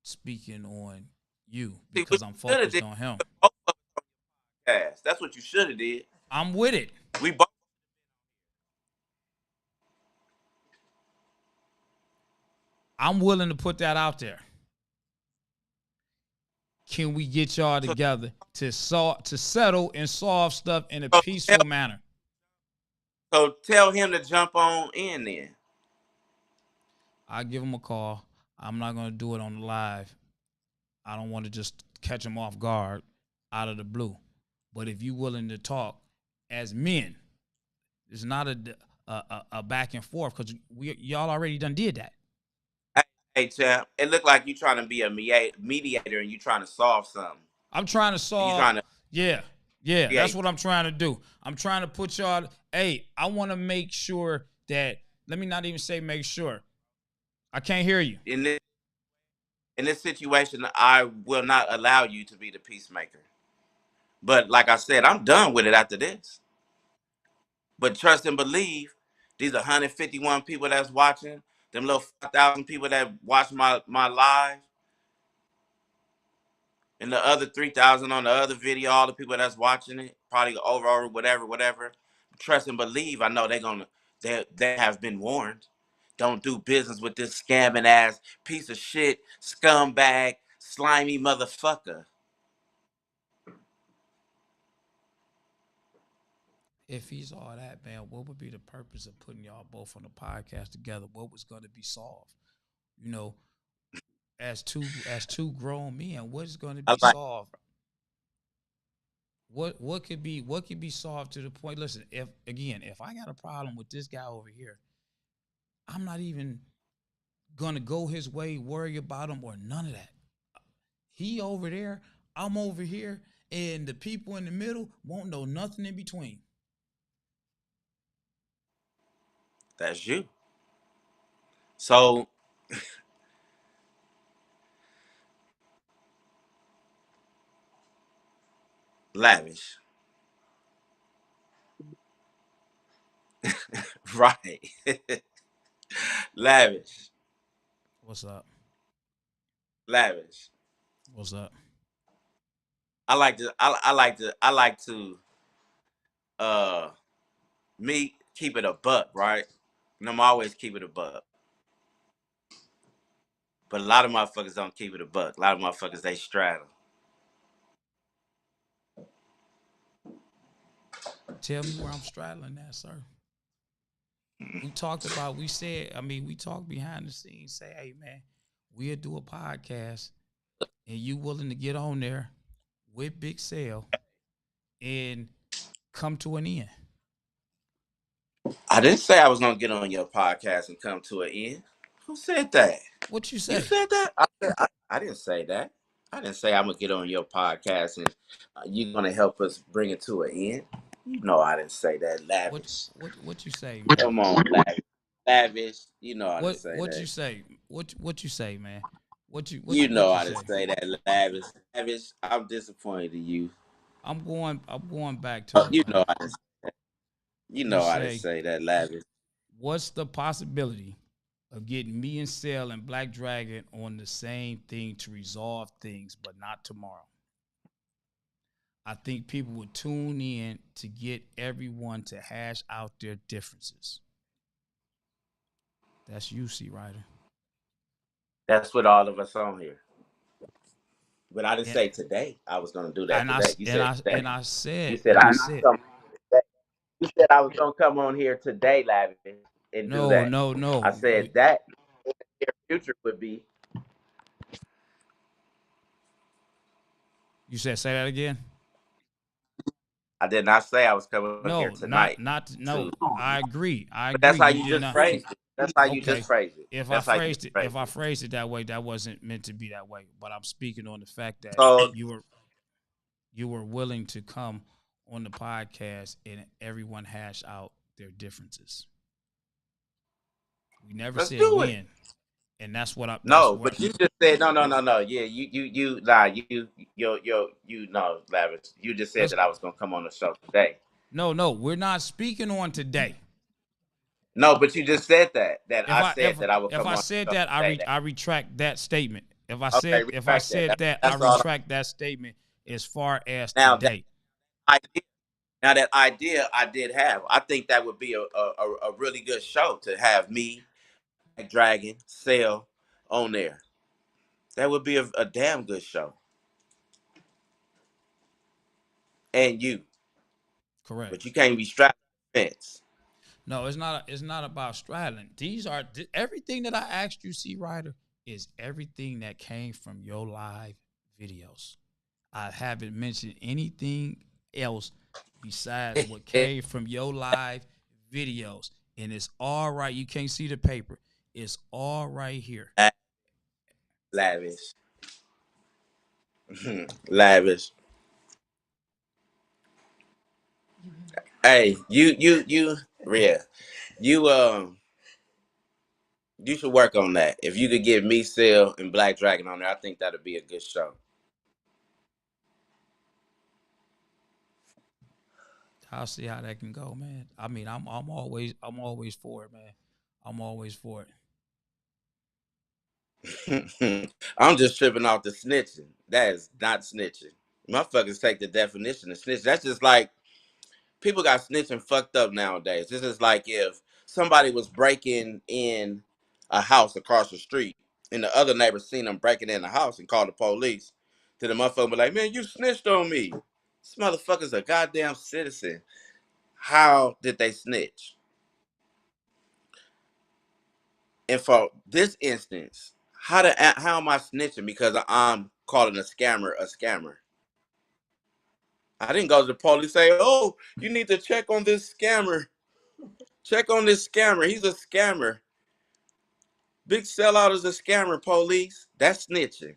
A: speaking on you
B: See what
A: because I'm
B: you should have
A: focused
B: did.
A: on him.
B: Both of us ass. That's what you should have did.
A: I'm with it.
B: We both.
A: I'm willing to put that out there. Can we get y'all
B: So,
A: together to settle and solve stuff in a
B: so tell,
A: peaceful manner?
B: so tell him to jump on in then.
A: I'll give him a call. I'm not gonna do it on the live. I don't want to just catch him off guard out of the blue. But if you willing to talk as men, it's not a back and forth because y'all already done did that.
B: Hey, champ, it looked like you trying to be a mediator and you trying to solve something.
A: I'm trying to
B: You
A: solve.
B: trying to
A: Yeah, that's
B: create.
A: what I'm trying to do. I'm trying to put y'all. Hey, I want to make sure that. Let me not even say make sure. I can't hear you.
B: In this situation, I will not allow you to be the peacemaker. But like I said, I'm done with it after this. But trust and believe, these 151 people that's watching, them little 5,000 people that watch my live, and the other 3,000 on the other video, all the people that's watching it, probably over whatever. Trust and believe, I know they have been warned. Don't do business with this scamming ass piece of shit, scumbag, slimy motherfucker.
A: If he's all that, man, what would be the purpose of putting y'all both on the podcast together? What was going to be solved? You know, as two grown men, what is going to
B: I
A: be
B: like
A: solved? What could be solved to the point? Listen, if I got a problem with this guy over here, I'm not even gonna go his way, worry about him or none of that. He over there, I'm over here, and the people in the middle won't know nothing in between.
B: that's you. So lavish, right? Lavish,
A: What's up?
B: lavish.
A: What's up?
B: I like to uh me keep it a buck, right? And I'm always keep it a buck. But a lot of motherfuckers don't keep it a buck. A lot of motherfuckers they straddle.
A: Tell me where I'm straddling that, sir. We talked about, we talked behind the scenes, say, hey man, we'll do a podcast and you willing to get on there with Big Sale and come to an end.
B: I didn't say I was gonna get on your podcast and come to an end. Who said that?
A: What you
B: You
A: say?
B: said that? I didn't say that. I didn't say I'm gonna get on your podcast and you're gonna help us bring it to an end. You know I didn't say that,
A: What
B: lavish.
A: what you say, man?
B: Come on, lavish. Lavish. You know I didn't say
A: What you
B: that.
A: say? What you say, man?
B: You know
A: What you
B: I didn't
A: say?
B: say that, lavish. Lavish. I'm disappointed in you.
A: I'm going back to it,
B: You know
A: man.
B: I didn't. You
A: You
B: know I didn't
A: say,
B: say that, lavish.
A: what's the possibility of getting me and Cell and Black Dragon on the same thing to resolve things, but not tomorrow? I think people would tune in to get everyone to hash out their differences. That's you, CEE RIDER.
B: That's what all of us on here. But I didn't
A: And
B: say today I was gonna do that
A: and I
B: today. You said today.
A: and I
B: You
A: said
B: said
A: and I
B: I'm
A: said
B: coming today. You said I was gonna come on here today, lavish, and do
A: no,
B: that.
A: no,
B: I
A: no.
B: said that in the near future would be.
A: You said say that again.
B: I did not say I was coming on here
A: No,
B: tonight. To,
A: no. I agree. I
B: but that's
A: agree.
B: how
A: You
B: you
A: did
B: just
A: not.
B: phrased it. That's how you just
A: Okay.
B: phrased it. That's how you just
A: If
B: phrased
A: I
B: it.
A: phrased it that way, that wasn't meant to be that way. But I'm speaking on the fact that
B: So
A: you were willing to come on the podcast and everyone hash out their differences. We never
B: let's
A: said
B: do it.
A: when, and that's
B: No,
A: what
B: but you just said no. Yeah, you nah you no, lavish. You just said
A: let's
B: that I was gonna come on the show today.
A: no, we're not speaking on today.
B: No, but you just said that
A: If
B: I
A: I
B: said that I would
A: if
B: come
A: I
B: on
A: said
B: the show
A: that,
B: today.
A: I retract that statement.
B: Okay,
A: If I
B: retract that.
A: said that, I
B: That's all.
A: retract that statement as far as
B: Now that
A: today.
B: idea, now that idea I did have. I think that would be a really good show to have me, Black Dragon, Cell on there. That would be a damn good show. And you,
A: Correct.
B: but you can't be strapped to the fence.
A: No, it's not. It's not about straddling. These are everything that I asked you, CEE RIDER, is everything that came from your live videos. I haven't mentioned anything else besides what came from your live videos. And it's all right. You can't see the paper. It's all right here.
B: Lavish. Lavish. Hey, Rhea, you you should work on that. If you could get me, Seal, and Black Dragon on there, I think that'd be a good show.
A: I'll see how that can go, man. I mean, I'm always for it, man. I'm always for
B: I'm just tripping off the snitching. That is not snitching. Motherfuckers take the definition of snitch. That's just like people got snitching fucked up nowadays. This is like if somebody was breaking in a house across the street and the other neighbors seen them breaking in the house and called the police. Then the motherfucker be like, man, you snitched on me. This motherfucker's a goddamn citizen. How did they snitch? And for this instance, how am I snitching because I'm calling a scammer a scammer? I didn't go to the police and say, oh, you need to check on this scammer. Check on this scammer. He's a scammer. Big sellout is a scammer, police. That's snitching.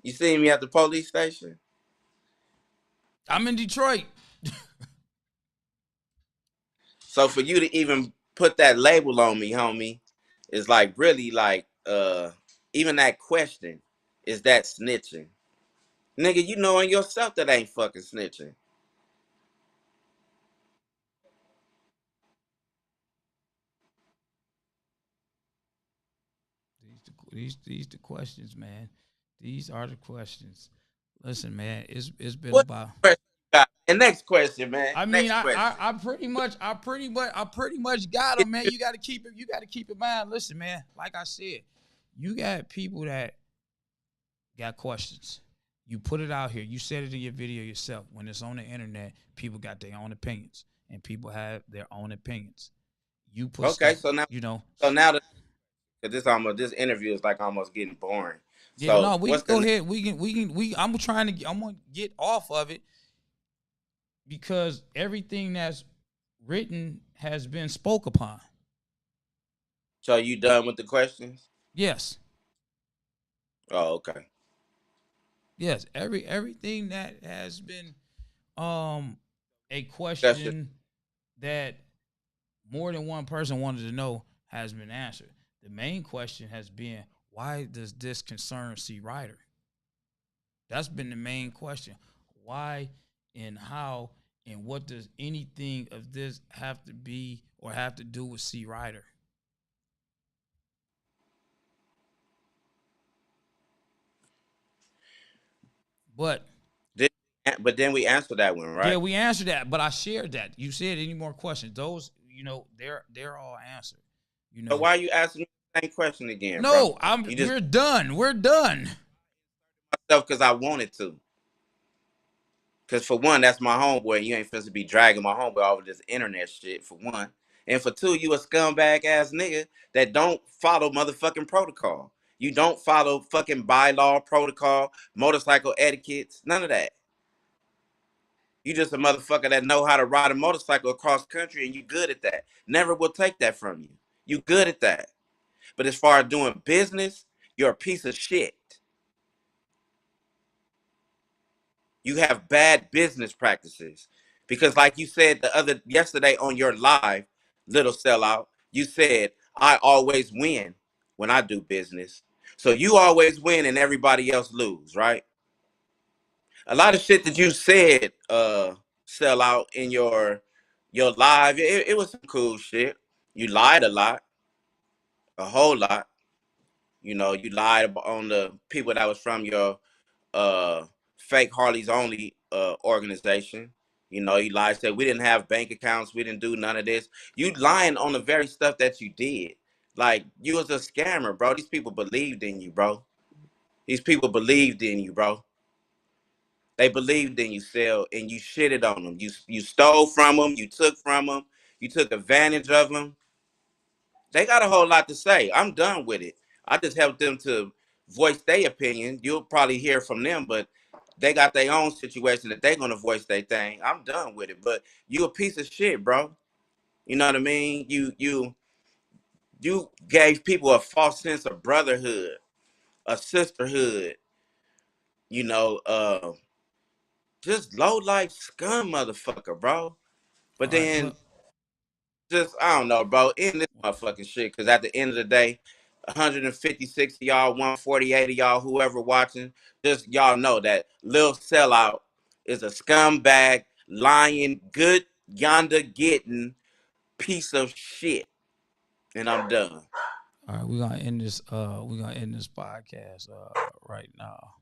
B: You see me at the police station?
A: I'm in Detroit.
B: So for you to even put that label on me, homie, is like really like even that question, is that snitching? Nigga, you knowing yourself that ain't fucking snitching.
A: These the questions, man. These are the questions. Listen, man, it's been
B: What
A: about.
B: question you got? And next question, man.
A: I mean,
B: Next question.
A: I pretty much got them, man. You got to keep in mind. Listen, man. Like I said, you got people that got questions. You put it out here. You said it in your video yourself. When it's on the internet, people got their own opinions, and people have their own opinions. You put
B: Okay,
A: stuff,
B: so now,
A: you know.
B: that this interview is like almost getting boring.
A: Yeah,
B: So
A: no, we can go ahead. I'm gonna get off of it because everything that's written has been spoke upon.
B: So you done with the questions?
A: Yes.
B: Oh, okay.
A: Yes. Everything that has been a
B: That's just
A: question that more than one person wanted to know has been answered. The main question has been, why does this concern CEE RIDER? That's been the main question. Why and how and what does anything of this have to be or have to do with CEE RIDER? But
B: then we answered that one,
A: yeah,
B: right?
A: we answered that. But I shared that. You said any more questions? Those, they're all answered.
B: So why are you asking me the same question again, bro?
A: No, we're done. We're done.
B: Myself because I wanted to. Because for one, that's my homeboy, and you ain't supposed to be dragging my homeboy over this internet shit, for one. And for two, you a scumbag ass nigga that don't follow motherfucking protocol. You don't follow fucking bylaw protocol, motorcycle etiquettes, none of that. You just a motherfucker that know how to ride a motorcycle across country, and you good at that. Never will take that from you. You good at that. But as far as doing business, you're a piece of shit. You have bad business practices. Because like you said yesterday on your live, little sellout, you said, I always win when I do business. So you always win and everybody else lose, right? A lot of shit that you said, sellout in your live, it was some cool shit. You lied a lot, a whole lot. You lied on the people that was from your uh fake Harleys only organization. You lied, said we didn't have bank accounts, we didn't do none of this. You lying on the very stuff that you did. Like, you was a scammer, bro. These people believed in you, bro. These people believed in you, bro. They believed in you, Sel, and you shitted on them. You stole from them, you took from them, you took advantage of them. They got a whole lot to say. I'm done with it. I just helped them to voice their opinion. You'll probably hear from them, but they got their own situation that they're gonna voice their thing. I'm done with it. But you a piece of shit, bro. You know what I mean? You gave people a false sense of brotherhood, a sisterhood. You know, just low life scum motherfucker, bro. But
A: All right.
B: then
A: Well,
B: just I don't know, bro. End this motherfucking shit. Cause at the end of the day, 156 of y'all, 148 of y'all, whoever watching, just y'all know that Lil Sellout is a scumbag, lying, good yonder getting piece of shit. And I'm done.
A: all right, we're gonna end this. We're gonna end this podcast right now.